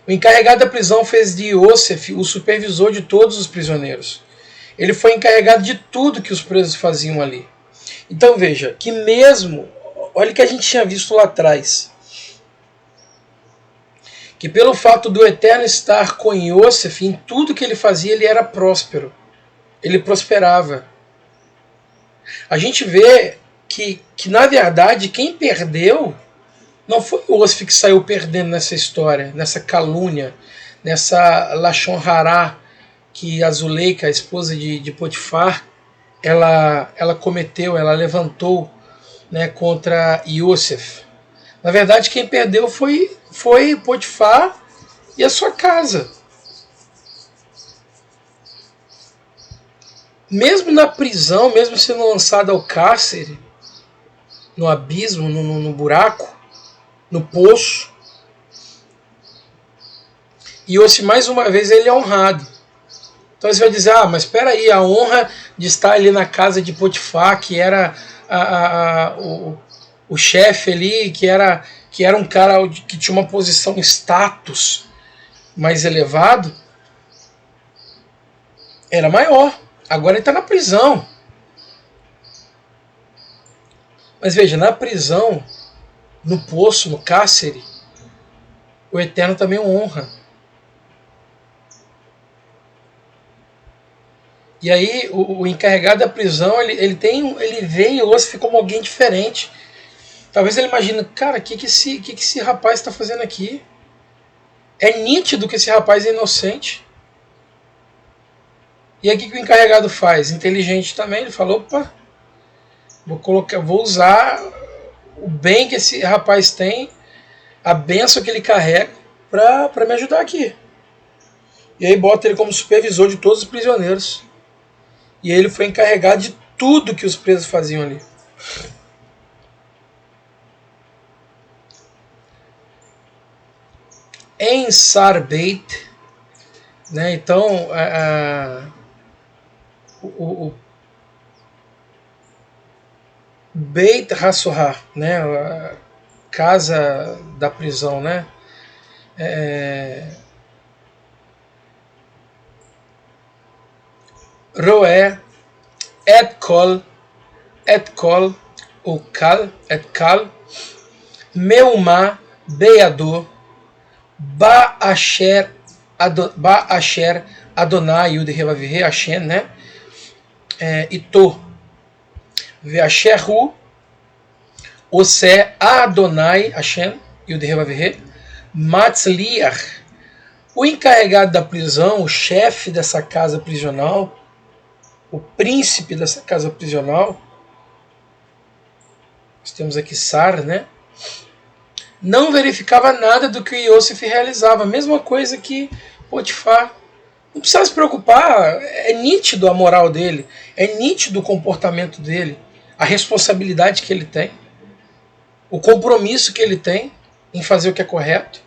O encarregado da prisão fez de Iosif o supervisor de todos os prisioneiros. Ele foi encarregado de tudo que os presos faziam ali. Então veja, que mesmo olha o que a gente tinha visto lá atrás. Que pelo fato do Eterno estar com Yosef, em tudo que ele fazia, ele era próspero. Ele prosperava. A gente vê que na verdade, quem perdeu não foi o Yosef que saiu perdendo nessa história, nessa calúnia, nessa Lashon Hará que a Zuleika, a esposa de Potifar, ela cometeu, ela levantou, né, contra Yosef. Na verdade, quem perdeu foi Potifar e a sua casa. Mesmo na prisão, mesmo sendo lançado ao cárcere, no abismo, no buraco, no poço, Yosef, mais uma vez, ele é honrado. Então você vai dizer, mas espera aí, a honra de estar ali na casa de Potifar, que era o chefe ali, que era um cara que tinha uma posição, status mais elevado, era maior. Agora ele está na prisão. Mas veja, na prisão, no poço, no cárcere, o Eterno também o honra. E aí o encarregado da prisão, ele vê Yosef como alguém diferente. Talvez ele imagine, cara, o que esse rapaz está fazendo aqui? É nítido que esse rapaz é inocente. E aí o que o encarregado faz? Inteligente também, ele falou, opa, vou usar o bem que esse rapaz tem, a bênção que ele carrega, para me ajudar aqui. E aí bota ele como supervisor de todos os prisioneiros. E ele foi encarregado de tudo que os presos faziam ali. Em Sarbeit, né, então o Beit HaSohar, né, a casa da prisão, né, Roé et kol ou kal et kal meuma beador ba asher Adonai Yud Revavihe Hashem, né, ito ve'asherhu ose Adonai Hashem Yud Revavihe matzliach. O encarregado da prisão, o chefe dessa casa prisional, o príncipe dessa casa prisional, nós temos aqui Sar, né? Não verificava nada do que Yosef realizava. Mesma coisa que Potifar. Não precisa se preocupar, é nítido a moral dele, é nítido o comportamento dele, a responsabilidade que ele tem, o compromisso que ele tem em fazer o que é correto.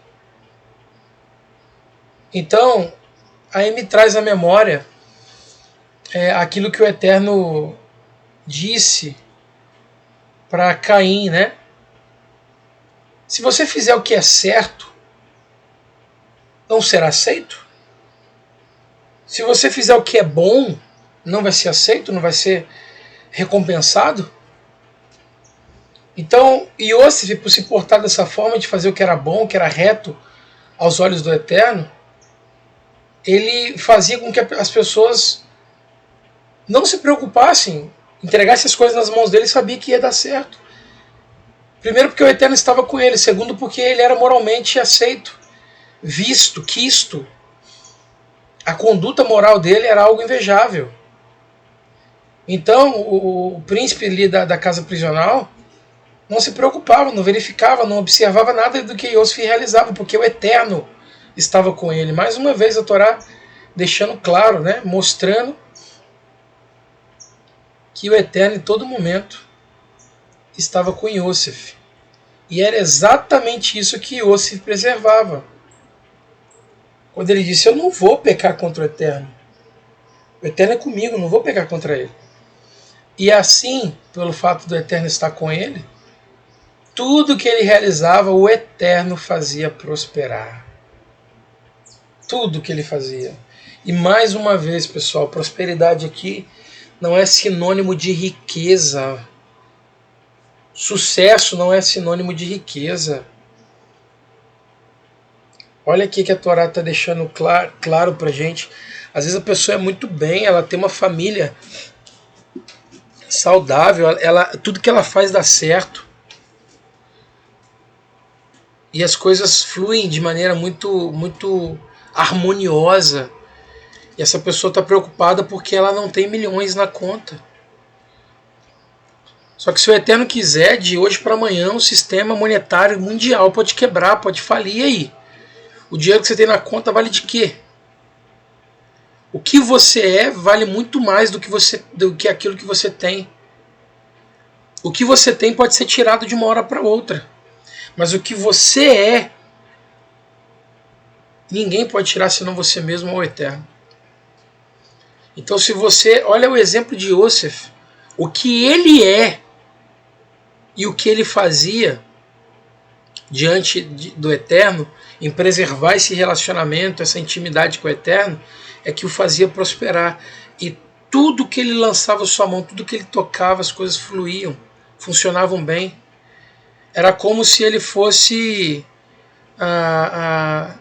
Então, aí me traz à memória aquilo que o Eterno disse para Caim, né? Se você fizer o que é certo, não será aceito? Se você fizer o que é bom, não vai ser aceito, não vai ser recompensado? Então, Yosef, por se portar dessa forma de fazer o que era bom, o que era reto aos olhos do Eterno, ele fazia com que as pessoas não se preocupassem, entregassem as coisas nas mãos dele e sabia que ia dar certo. Primeiro porque o Eterno estava com ele, segundo porque ele era moralmente aceito, visto, quisto. A conduta moral dele era algo invejável. Então o príncipe ali da casa prisional não se preocupava, não verificava, não observava nada do que Yosef realizava, porque o Eterno estava com ele. Mais uma vez a Torá deixando claro, né, mostrando que o Eterno em todo momento estava com Yosef. E era exatamente isso que Yosef preservava. Quando ele disse, eu não vou pecar contra o Eterno. O Eterno é comigo, não vou pecar contra ele. E assim, pelo fato do Eterno estar com ele, tudo que ele realizava, o Eterno fazia prosperar. Tudo que ele fazia. E mais uma vez, pessoal, prosperidade aqui não é sinônimo de riqueza Sucesso não é sinônimo de riqueza. Olha aqui que a Torá está deixando claro para gente. Às vezes a pessoa é muito bem, ela tem uma família saudável, tudo que ela faz dá certo. E as coisas fluem de maneira muito harmoniosa. E essa pessoa está preocupada porque ela não tem milhões na conta. Só que se o Eterno quiser, de hoje para amanhã, o sistema monetário mundial pode quebrar, pode falir. E aí? O dinheiro que você tem na conta vale de quê? O que você é vale muito mais do que aquilo que você tem. O que você tem pode ser tirado de uma hora para outra. Mas o que você é, ninguém pode tirar senão você mesmo ou o Eterno. Então se você olha o exemplo de Yosef, o que ele é e o que ele fazia diante do Eterno, em preservar esse relacionamento, essa intimidade com o Eterno, é que o fazia prosperar. E tudo que ele lançava sua mão, tudo que ele tocava, as coisas fluíam, funcionavam bem. Era como se ele fosse é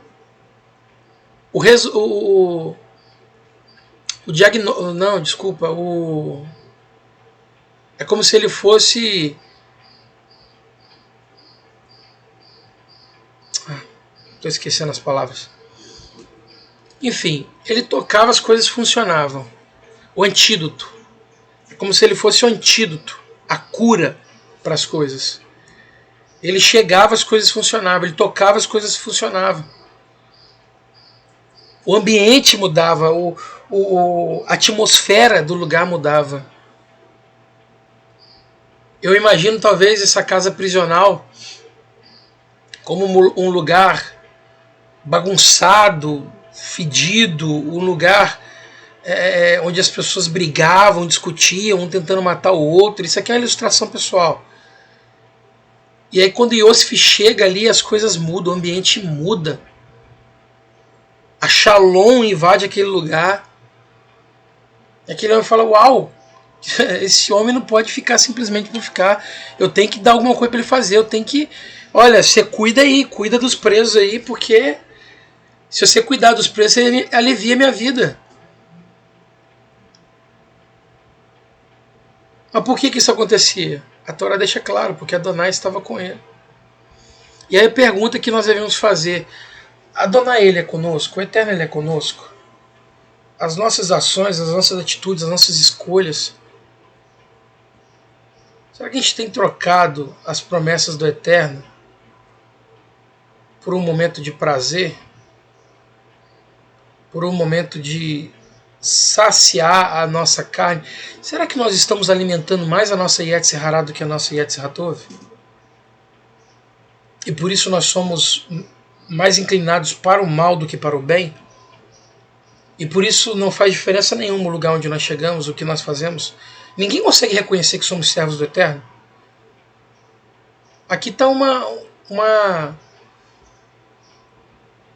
como se ele fosse estou esquecendo as palavras. Enfim, ele tocava, as coisas funcionavam. O antídoto. É como se ele fosse o antídoto, a cura para as coisas. Ele chegava, as coisas funcionavam. Ele tocava, as coisas funcionavam. O ambiente mudava, a atmosfera do lugar mudava. Eu imagino talvez essa casa prisional como um lugar bagunçado, fedido, um lugar onde as pessoas brigavam, discutiam, um tentando matar o outro. Isso aqui é uma ilustração pessoal. E aí quando Yosef chega ali, as coisas mudam, o ambiente muda. A Shalom invade aquele lugar. E aquele homem fala, uau, esse homem não pode ficar simplesmente por ficar. Eu tenho que dar alguma coisa para ele fazer. Eu tenho que... Olha, você cuida aí, cuida dos presos aí, porque se você cuidar dos presos, você alivia a minha vida. Mas por que isso acontecia? A Torá deixa claro, porque Adonai estava com ele. E aí a pergunta que nós devemos fazer, Adonai ele é conosco? O Eterno ele é conosco? As nossas ações, as nossas atitudes, as nossas escolhas, será que a gente tem trocado as promessas do Eterno por um momento de prazer? Por um momento de saciar a nossa carne? Será que nós estamos alimentando mais a nossa Yetzer Hará do que a nossa Yetzer Hatov? E por isso nós somos mais inclinados para o mal do que para o bem? E por isso não faz diferença nenhuma o lugar onde nós chegamos, o que nós fazemos? Ninguém consegue reconhecer que somos servos do Eterno? Aqui está uma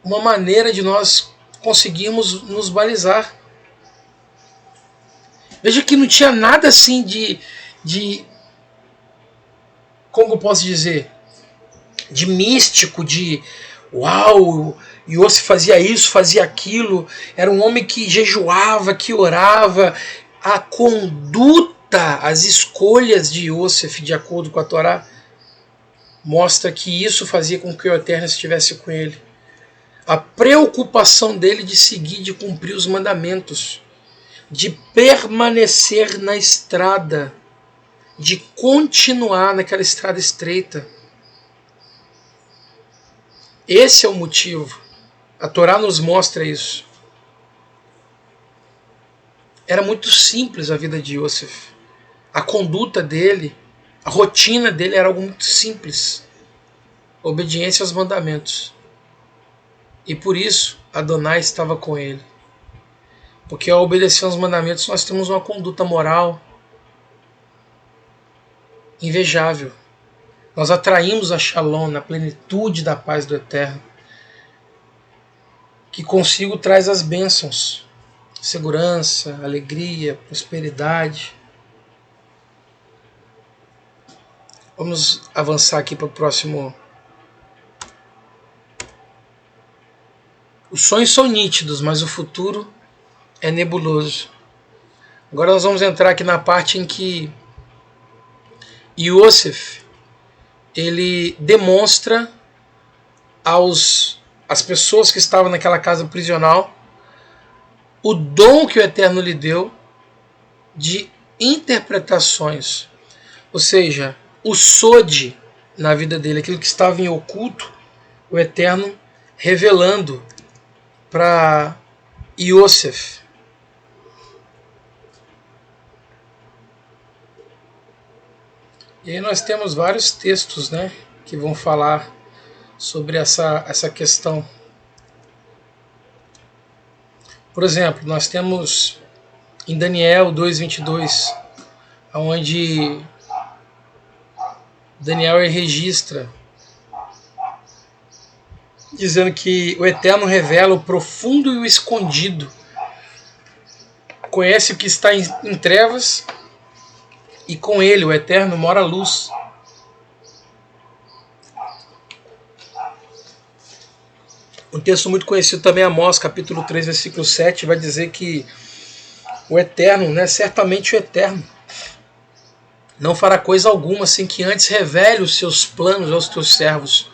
maneira de nós conseguirmos nos balizar. Veja que não tinha nada assim de como eu posso dizer, de místico, de uau, Yosef fazia isso, fazia aquilo. Era um homem que jejuava, que orava. A conduta, as escolhas de Yosef, de acordo com a Torá, mostra que isso fazia com que o Eterno estivesse com ele. A preocupação dele de seguir, de cumprir os mandamentos, de permanecer na estrada, de continuar naquela estrada estreita. Esse é o motivo. A Torá nos mostra isso. Era muito simples a vida de Yosef. A conduta dele, a rotina dele era algo muito simples. Obediência aos mandamentos. E por isso Adonai estava com ele. Porque ao obedecer aos mandamentos nós temos uma conduta moral invejável. Nós atraímos a Shalom, a plenitude da paz do Eterno, que consigo traz as bênçãos, segurança, alegria, prosperidade. Vamos avançar aqui para o próximo. Os sonhos são nítidos, mas o futuro é nebuloso. Agora nós vamos entrar aqui na parte em que Yosef ele demonstra às pessoas que estavam naquela casa prisional o dom que o Eterno lhe deu de interpretações. Ou seja, o sode na vida dele, aquilo que estava em oculto, o Eterno revelando para Yosef. E aí nós temos vários textos, né, que vão falar sobre essa questão. Por exemplo, nós temos em Daniel 2:22, onde Daniel registra dizendo que o Eterno revela o profundo e o escondido, conhece o que está em trevas, e com ele, o Eterno, mora a luz. Um texto muito conhecido também, Amós, capítulo 3, versículo 7, vai dizer que o Eterno, né, certamente o Eterno, não fará coisa alguma sem que antes revele os seus planos aos teus servos,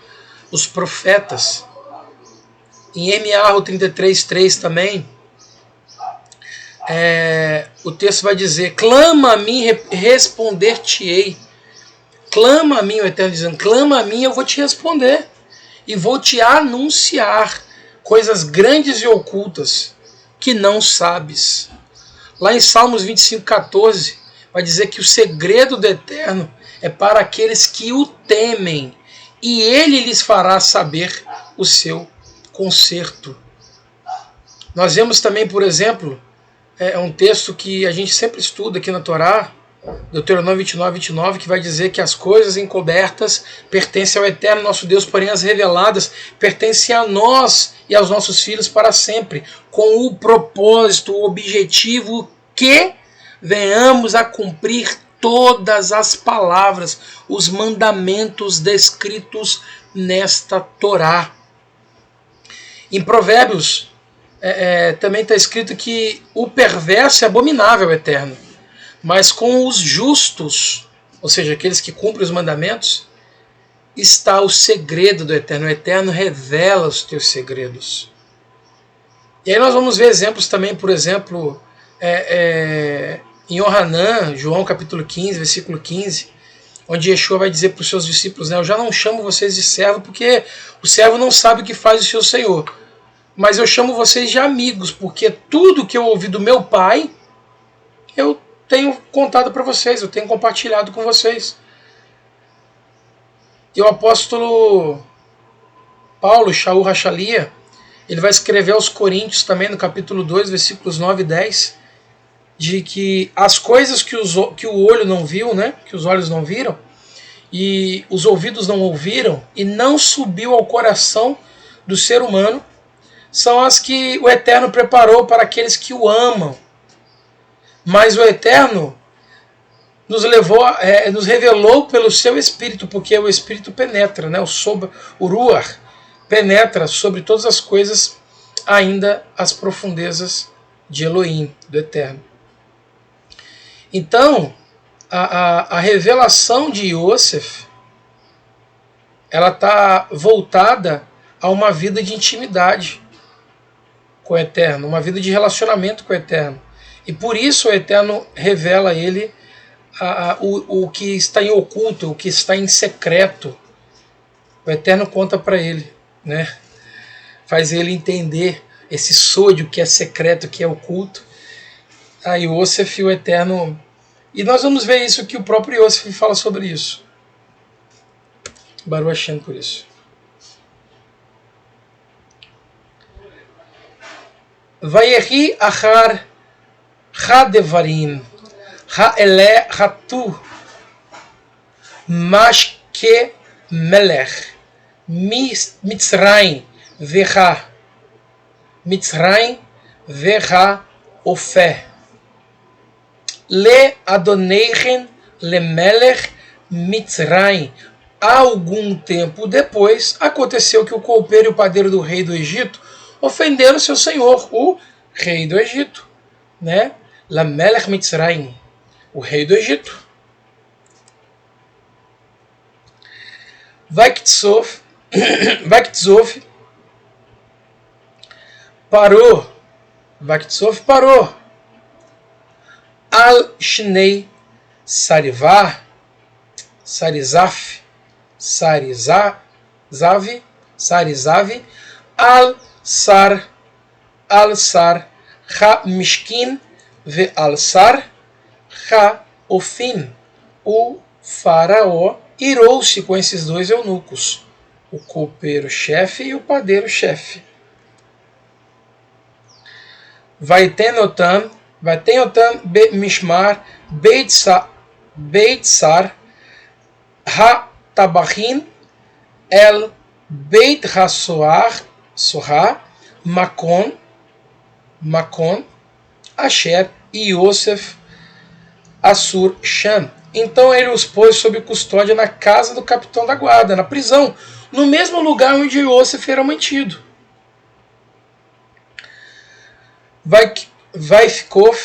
os profetas. Em Emiarro 33:3 também, o texto vai dizer: clama a mim, responder-te-ei. Clama a mim, o Eterno dizendo, clama a mim, eu vou te responder. E vou te anunciar coisas grandes e ocultas que não sabes. Lá em Salmos 25:14, vai dizer que o segredo do Eterno é para aqueles que o temem, e ele lhes fará saber o seu conserto. Nós vemos também, por exemplo, um texto que a gente sempre estuda aqui na Torá, Deuteronômio 29:29, que vai dizer que as coisas encobertas pertencem ao Eterno nosso Deus, porém as reveladas pertencem a nós e aos nossos filhos para sempre, com o propósito, o objetivo que venhamos a cumprir todas as palavras, os mandamentos descritos nesta Torá. Em Provérbios também está escrito que o perverso é abominável ao Eterno, mas com os justos, ou seja, aqueles que cumprem os mandamentos, está o segredo do Eterno. O Eterno revela os teus segredos. E aí nós vamos ver exemplos também, por exemplo, em Yohanan, João capítulo 15, versículo 15, onde Yeshua vai dizer para os seus discípulos, né, eu já não chamo vocês de servo, porque o servo não sabe o que faz o seu Senhor. Mas eu chamo vocês de amigos, porque tudo que eu ouvi do meu Pai, eu tenho contado para vocês, eu tenho compartilhado com vocês. E o apóstolo Paulo, Shaul Rachalia, ele vai escrever aos Coríntios também, no capítulo 2, versículos 9 e 10, de que as coisas que o olho não viu, né, que os olhos não viram, e os ouvidos não ouviram, e não subiu ao coração do ser humano, são as que o Eterno preparou para aqueles que o amam. Mas o Eterno nos revelou pelo seu Espírito, porque o Espírito penetra, né? O Ruach penetra sobre todas as coisas, ainda as profundezas de Elohim, do Eterno. Então, a revelação de Yosef, ela está voltada a uma vida de intimidade com o Eterno, uma vida de relacionamento com o Eterno. E por isso o Eterno revela a ele o que está em oculto, o que está em secreto. O Eterno conta para ele, né? Faz ele entender esse sódio que é secreto, que é oculto. Aí Yosef, o Eterno... E nós vamos ver isso que o próprio Yosef fala sobre isso. Baruch Hashem por isso. Vayehi achar hadevarim ha'ele hatu mashke melech mitzrayim veha ofeh le adoneichem le melech Mitzrayim. Algum tempo depois, aconteceu que o copeiro e o padeiro do rei do Egito ofenderam seu senhor, o rei do Egito, né? Lamelech Mitzrayim, o rei do Egito. Vaiktsov parou. Vaiktsov parou. Al-Shnei Sarizaf, Al-Sar, Ha-Mishkin, Ve Al-Sar, Ha-Ofim. O faraó irou-se com esses dois eunucos, o copeiro-chefe e o padeiro-chefe. Vaitenotam Be-Mishmar, Beit-Sar, Ha-Tabachin, El Beit HaSohar, Makon, Asher e Yosef, Assur Sham. Então ele os pôs sob custódia na casa do capitão da guarda, na prisão, no mesmo lugar onde Yosef era mantido. Vaifkod,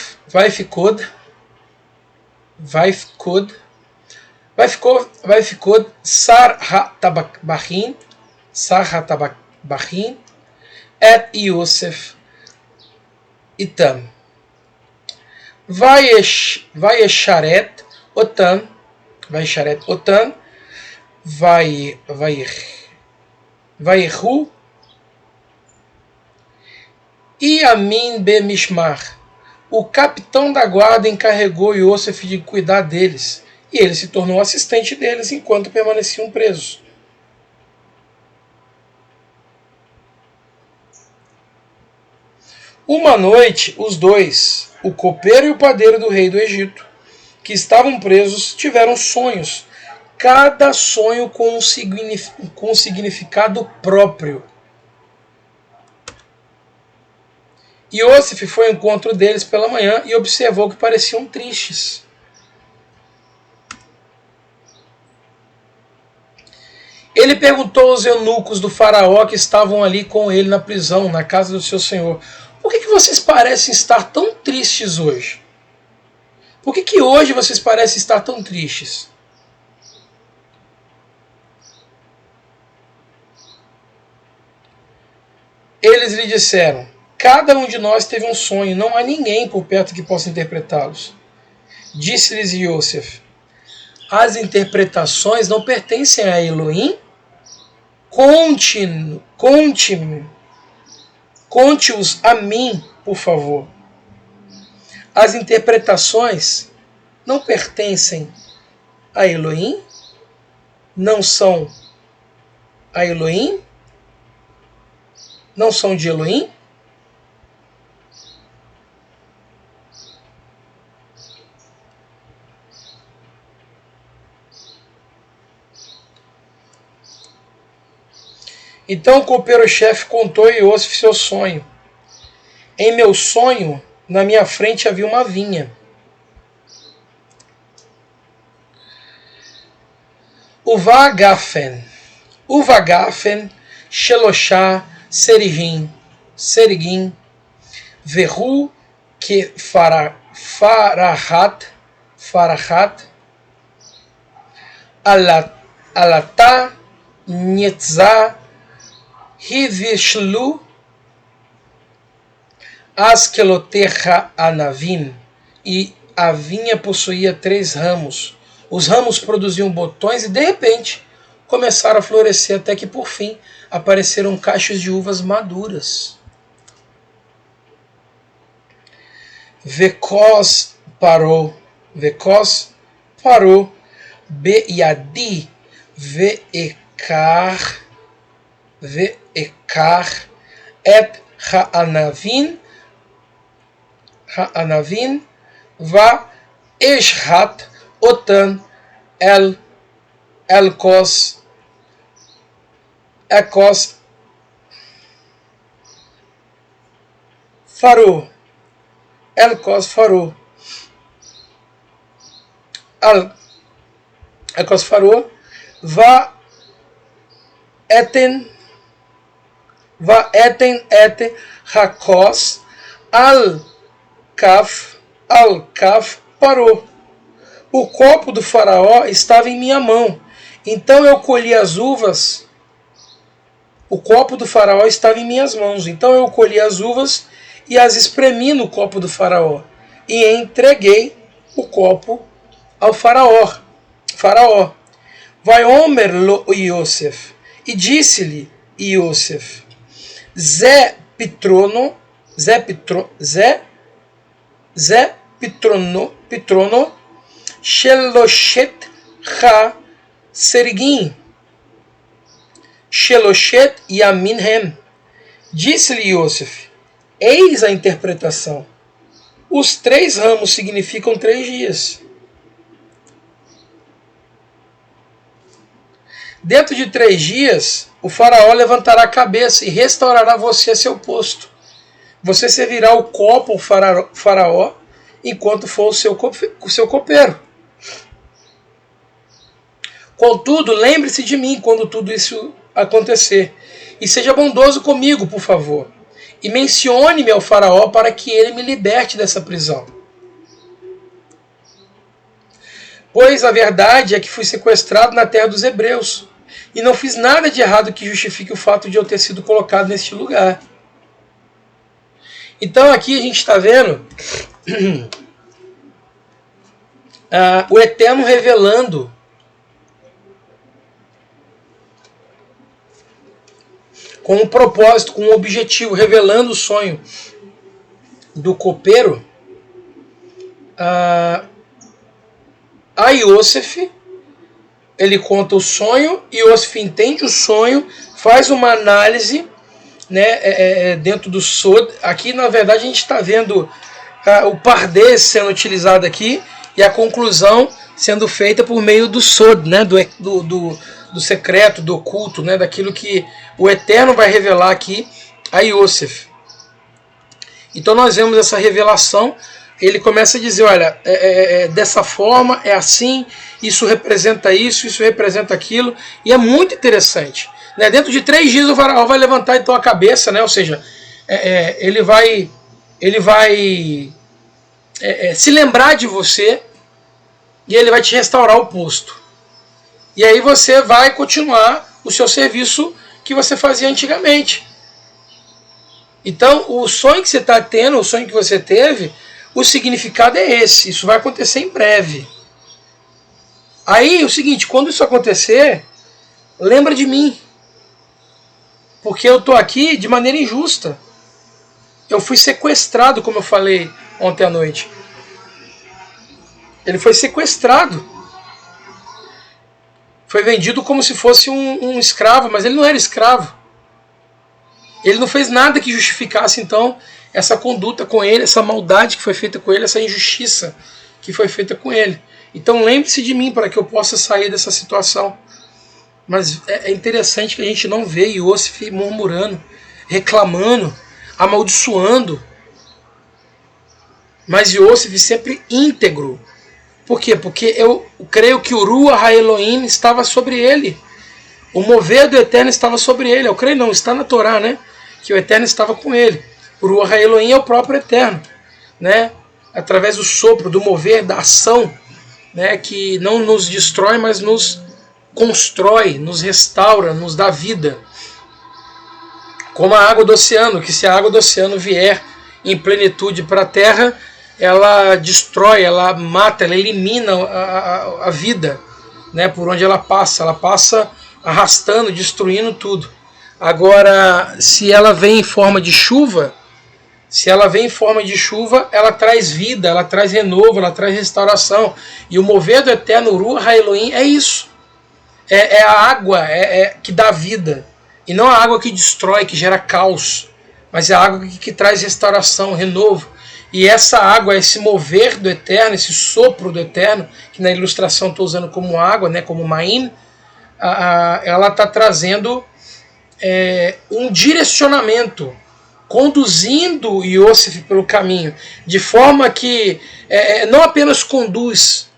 Sar HaTabachin, Et Yosef Itam. Vayesharet Otam, Vaihu e Amin Be-Mishmar. O capitão da guarda encarregou Yosef de cuidar deles, e ele se tornou assistente deles enquanto permaneciam presos. Uma noite, os dois, o copeiro e o padeiro do rei do Egito, que estavam presos, tiveram sonhos, cada sonho com um significado próprio. Yosef foi ao encontro deles pela manhã e observou que pareciam tristes. Ele perguntou aos eunucos do faraó que estavam ali com ele na prisão, na casa do seu senhor: por que vocês parecem estar tão tristes hoje? Por que hoje vocês parecem estar tão tristes? Eles lhe disseram: cada um de nós teve um sonho, não há ninguém por perto que possa interpretá-los. Disse-lhes Yosef: as interpretações não pertencem a Elohim? Conte-os a mim, por favor. As interpretações não pertencem a Elohim? Não são a Elohim? Não são de Elohim? Então o copeiro-chefe contou a Yosef seu sonho. Em meu sonho, na minha frente havia uma vinha. Uvagafen, Sheloshá, Serigim, Verru, que Farahat, Alatá, Nietzá, Hivishlu, Askeloterra Anavim, e a vinha possuía 3 ramos. Os ramos produziam botões e, de repente, começaram a florescer até que, por fim, apareceram cachos de uvas maduras. Vekos parou, Beyadi, Veekar, et Ha'anavin, va eshat otan ekos farou, Aí com as faraó, va eten et hakos al kaf parou. O copo do faraó estava em minha mão. Então eu colhi as uvas. O copo do faraó estava em minhas mãos. Então eu colhi as uvas e as espremi no copo do faraó. E entreguei o copo ao faraó. Vai Omer lo Yosef. E disse-lhe Yosef: Zé Pitrono, Sheloshet ha sergim, Sheloshet yaminhem. Disse-lhe Yosef: eis a interpretação. Os 3 ramos significam 3 dias. Dentro de 3 dias, o faraó levantará a cabeça e restaurará você a seu posto. Você servirá o copo ao faraó enquanto for o seu copeiro. Contudo, lembre-se de mim quando tudo isso acontecer. E seja bondoso comigo, por favor. E mencione-me ao faraó para que ele me liberte dessa prisão. Pois a verdade é que fui sequestrado na terra dos hebreus. E não fiz nada de errado que justifique o fato de eu ter sido colocado neste lugar. Então aqui a gente está vendo o Eterno revelando com um propósito, com um objetivo, revelando o sonho do copeiro a Yosef. Ele conta o sonho, Yosef entende o sonho, faz uma análise, né, dentro do Sod. Aqui, na verdade, a gente está vendo o Pardes sendo utilizado aqui e a conclusão sendo feita por meio do Sod, né, do secreto, do oculto, né, daquilo que o Eterno vai revelar aqui a Yosef. Então nós vemos essa revelação. Ele começa a dizer, olha, dessa forma, é assim, isso representa aquilo, e é muito interessante. Né? Dentro de 3 dias o faraó vai levantar então a cabeça, né? Ou seja, ele vai se lembrar de você e ele vai te restaurar o posto. E aí você vai continuar o seu serviço que você fazia antigamente. Então, o sonho que você está tendo, o sonho que você teve, o significado é esse. Isso vai acontecer em breve. Aí, o seguinte, quando isso acontecer, lembra de mim. Porque eu estou aqui de maneira injusta. Eu fui sequestrado, como eu falei ontem à noite. Ele foi sequestrado. Foi vendido como se fosse um escravo, mas ele não era escravo. Ele não fez nada que justificasse, então, essa conduta com ele, essa maldade que foi feita com ele, essa injustiça que foi feita com ele. Então lembre-se de mim para que eu possa sair dessa situação. Mas é interessante que a gente não vê Yosef murmurando, reclamando, amaldiçoando. Mas Yosef sempre íntegro. Por quê? Porque eu creio que o Ruach HaElohim estava sobre ele. O mover do Eterno estava sobre ele. Eu creio não, está na Torá, né? Que o Eterno estava com ele. O Ruach HaElohim é o próprio Eterno, né? Através do sopro, do mover, da ação, né? Que não nos destrói, mas nos constrói, nos restaura, nos dá vida. Como a água do oceano, que se a água do oceano vier em plenitude para a terra, ela destrói, ela mata, ela elimina a vida, né? Por onde ela passa arrastando, destruindo tudo. Agora, se ela vem em forma de chuva, ela traz vida, ela traz renovo, ela traz restauração. E o mover do Eterno, o Ruach HaElohim, é isso. É a água que dá vida. E não a água que destrói, que gera caos. Mas é a água que traz restauração, renovo. E essa água, esse mover do Eterno, esse sopro do Eterno, que na ilustração estou usando como água, né, como Maim, ela está trazendo um direcionamento, conduzindo Yosef pelo caminho, de forma que não apenas conduz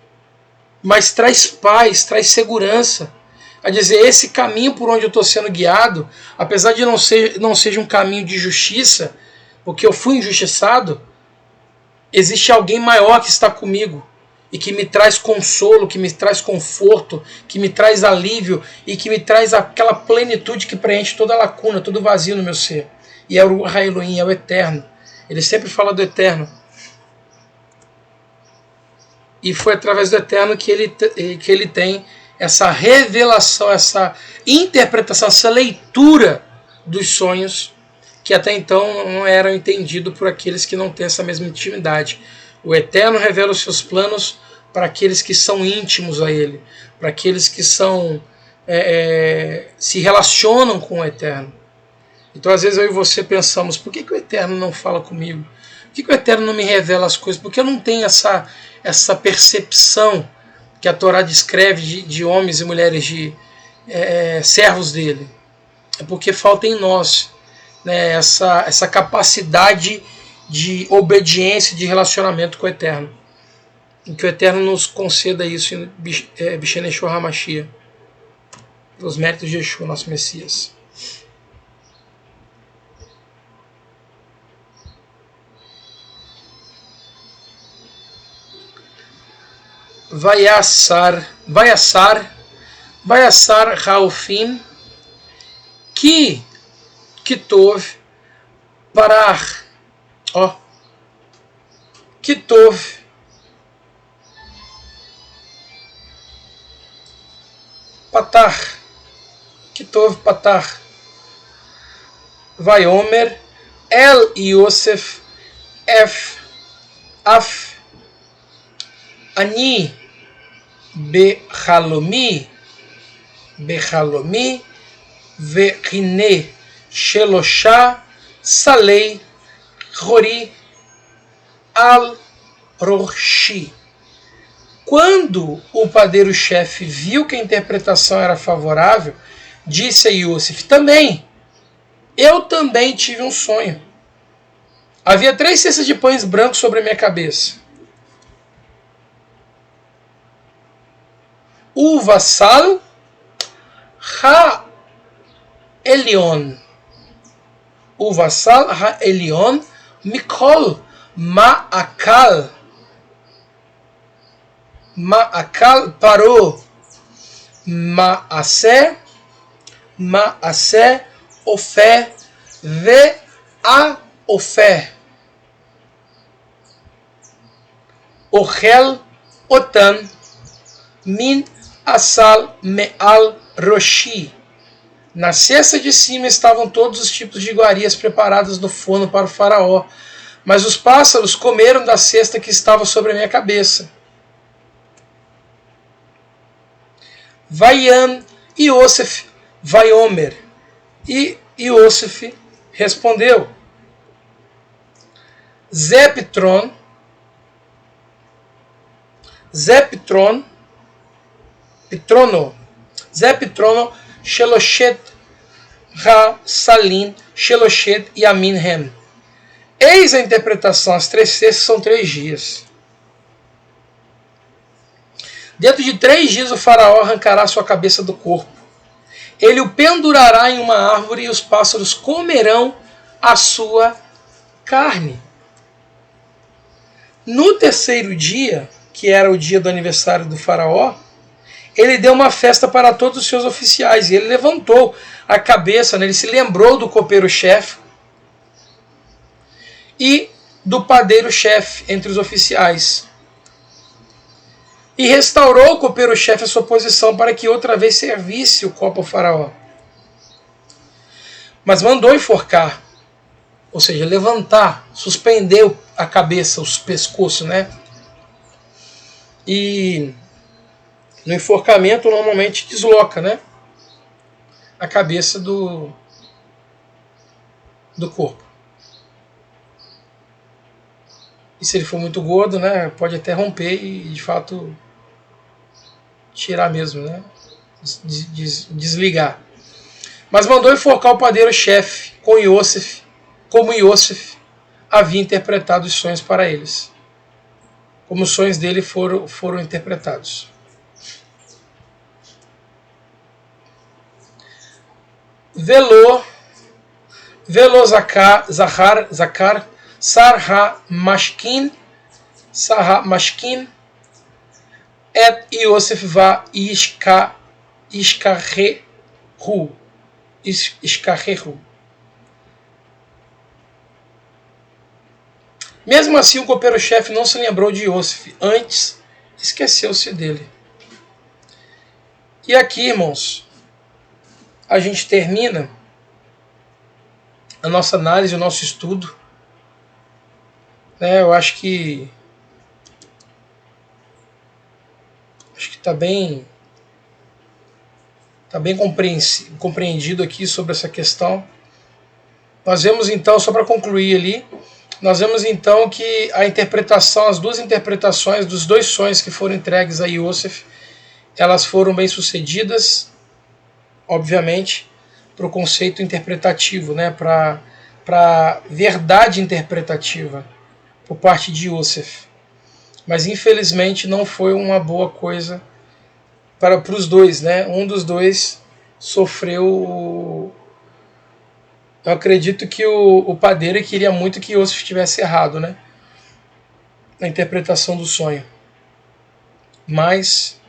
mas traz paz, traz segurança. A dizer, esse caminho por onde eu estou sendo guiado, apesar de não seja um caminho de justiça, porque eu fui injustiçado, existe alguém maior que está comigo e que me traz consolo, que me traz conforto, que me traz alívio e que me traz aquela plenitude que preenche toda a lacuna, todo o vazio no meu ser. E é o Elohim, é o Eterno. Ele sempre fala do Eterno. E foi através do Eterno que ele tem essa revelação, essa interpretação, essa leitura dos sonhos que até então não eram entendidos por aqueles que não têm essa mesma intimidade. O Eterno revela os seus planos para aqueles que são íntimos a Ele, para aqueles que se relacionam com o Eterno. Então às vezes eu e você pensamos, por que o Eterno não fala comigo? Por que o Eterno não me revela as coisas? Porque eu não tenho essa percepção que a Torá descreve de homens e mulheres, de servos dele. É porque falta em nós, né, essa capacidade de obediência, de relacionamento com o Eterno. E que o Eterno nos conceda isso em B'Shem Yeshua HaMashiach, pelos méritos de Yeshua, nosso Messias. Vaiassar Raufim, Kitov Parar, Kitov Patar, Kitov Patar, Vaiomer El Yosef Af Ani Bechalomi Vechine Shelosha Salei Rori Al Roshi. Quando o padeiro-chefe viu que a interpretação era favorável, disse a Yosef, eu também tive um sonho. Havia 3 cestas de pães brancos sobre a minha cabeça. O vassal Ha-Elion. O vassal Ha-Elion Mikol Ma'akal parou Ma'aseh Ofé Ofé Ochel Otan Min Asal Me'al Roshi. Na cesta de cima estavam todos os tipos de iguarias preparadas no forno para o faraó, mas os pássaros comeram da cesta que estava sobre a minha cabeça. Vaian Yosef Vaiomer. E Yosef respondeu, Zeptrono Sheloshet Ha-Salim Sheloshet Yamin Hem. Eis a interpretação, as 3 cestas são 3 dias. Dentro de 3 dias o faraó arrancará sua cabeça do corpo. Ele o pendurará em uma árvore e os pássaros comerão a sua carne. No 3º dia, que era o dia do aniversário do faraó, ele deu uma festa para todos os seus oficiais. E ele levantou a cabeça, né? Ele se lembrou do copeiro-chefe e do padeiro-chefe entre os oficiais. E restaurou o copeiro-chefe a sua posição para que outra vez servisse o copo ao faraó. Mas mandou enforcar, ou seja, levantar, suspender a cabeça, os pescoços, né? E no enforcamento normalmente desloca, né, a cabeça do corpo. E se ele for muito gordo, né, pode até romper e de fato tirar mesmo, né, desligar. Mas mandou enforcar o padeiro-chefe com Yosef, como Yosef havia interpretado os sonhos para eles, como os sonhos dele foram interpretados. Velo Zakar, Sarha Mashkin, Et Yosef va Ishkarehu. Mesmo assim, o copeiro-chefe não se lembrou de Yosef, antes esqueceu-se dele. E aqui, irmãos, a gente termina a nossa análise, o nosso estudo. Eu acho que está bem compreendido aqui sobre essa questão. Nós vemos então, só para concluir ali, nós vemos então que a interpretação, as duas interpretações dos dois sonhos que foram entregues a Yosef, elas foram bem sucedidas, obviamente, para o conceito interpretativo, para a verdade interpretativa por parte de Yosef. Mas infelizmente não foi uma boa coisa para os dois, Um dos dois sofreu. Eu acredito que o padeiro queria muito que Yosef estivesse errado, na interpretação do sonho. Mas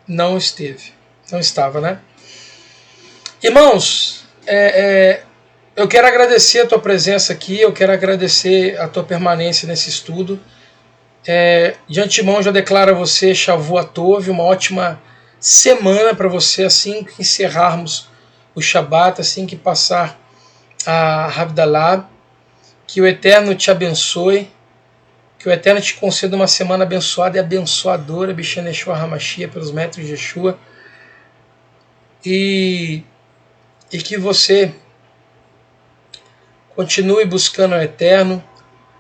não estava, Irmãos, eu quero agradecer a tua presença aqui, eu quero agradecer a tua permanência nesse estudo. De antemão já declaro a você, Shavua Tov, uma ótima semana para você, assim que encerrarmos o Shabat, assim que passar a Havdalah. Que o Eterno te abençoe, que o Eterno te conceda uma semana abençoada e abençoadora, B'Shem Yeshua HaMashiach, pelos méritos de Yeshua, e que você continue buscando o Eterno,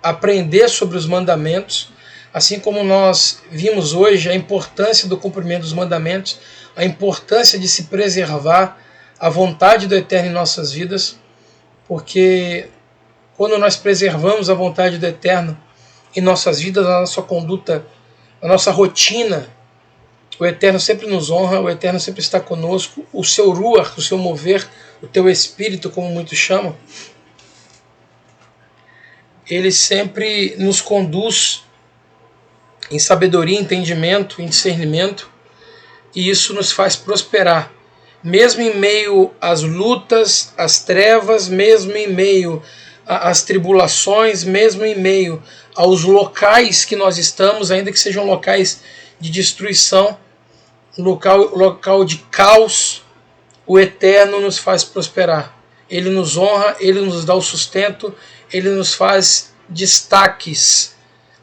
aprender sobre os mandamentos, assim como nós vimos hoje a importância do cumprimento dos mandamentos, a importância de se preservar a vontade do Eterno em nossas vidas, porque quando nós preservamos a vontade do Eterno em nossas vidas, na nossa conduta, na nossa rotina, o Eterno sempre nos honra, o Eterno sempre está conosco, o seu ruach, o seu mover, o teu espírito, como muitos chamam, ele sempre nos conduz em sabedoria, entendimento, em discernimento, e isso nos faz prosperar, mesmo em meio às lutas, às trevas, mesmo em meio às tribulações, mesmo em meio aos locais que nós estamos, ainda que sejam locais de destruição, local de caos, o Eterno nos faz prosperar. Ele nos honra, Ele nos dá o sustento, Ele nos faz destaques,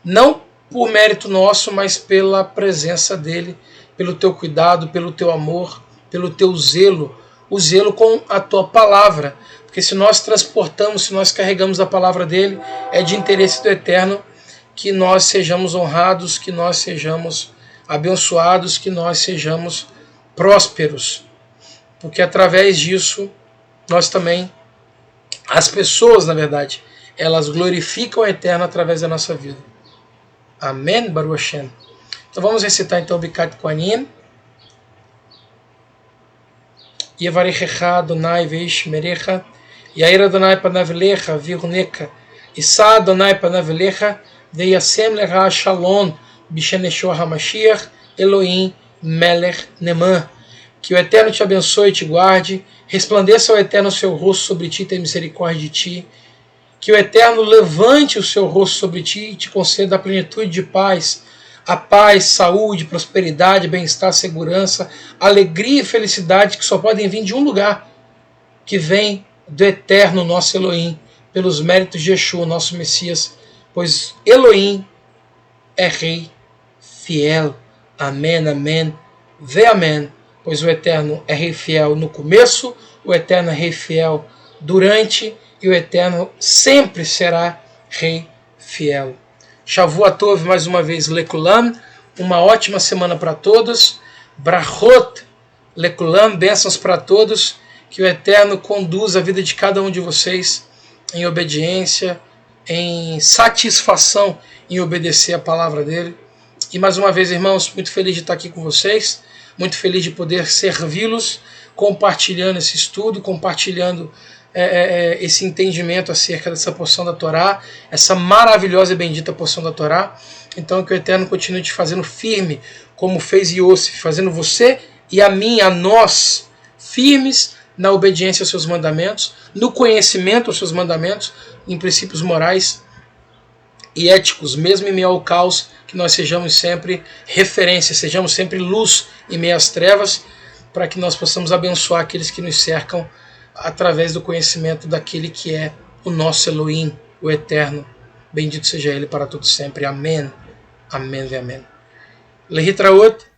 não por mérito nosso, mas pela presença dEle, pelo teu cuidado, pelo teu amor, pelo teu zelo, o zelo com a tua palavra, porque se nós transportamos, se nós carregamos a palavra dEle, é de interesse do Eterno que nós sejamos honrados, que nós sejamos abençoados, que nós sejamos prósperos, porque através disso nós também, as pessoas na verdade, elas glorificam o Eterno através da nossa vida. Amém, Baruch Hashem. Então vamos recitar então o Birkat Kohanim. Yevarechecha Adonai veishmerecha, Yair Adonai panav elecha viruneka, Issa Adonai panav elecha, veyasem lecha shalom, B'Shem Yeshua HaMashiach, Elohim Melech Neman. Que o Eterno te abençoe e te guarde, resplandeça o Eterno o seu rosto sobre ti, tenha misericórdia de ti. Que o Eterno levante o seu rosto sobre ti e te conceda a plenitude de paz, a paz, saúde, prosperidade, bem-estar, segurança, alegria e felicidade que só podem vir de um lugar, que vem do Eterno nosso Elohim, pelos méritos de Yeshua, nosso Messias, pois Elohim é Rei fiel. Amém, amém, ve amém, pois o Eterno é Rei fiel no começo, o Eterno é Rei fiel durante, e o Eterno sempre será Rei fiel. Shavua Tov, mais uma vez, Lekulam, uma ótima semana para todos, Brachot, Lekulam, bênçãos para todos, que o Eterno conduza a vida de cada um de vocês em obediência, em satisfação, em obedecer a palavra dele, E mais uma vez, irmãos, muito feliz de estar aqui com vocês, muito feliz de poder servi-los, compartilhando esse estudo, compartilhando esse entendimento acerca dessa porção da Torá, essa maravilhosa e bendita porção da Torá. Então que o Eterno continue te fazendo firme, como fez Iosif, fazendo você e a mim, a nós, firmes na obediência aos seus mandamentos, no conhecimento aos seus mandamentos, em princípios morais e éticos, mesmo em meio ao caos, que nós sejamos sempre referência, sejamos sempre luz em meio às trevas, para que nós possamos abençoar aqueles que nos cercam através do conhecimento daquele que é o nosso Elohim, o Eterno. Bendito seja Ele para todos sempre. Amém. Amém e amém. Lehitraot.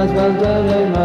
That's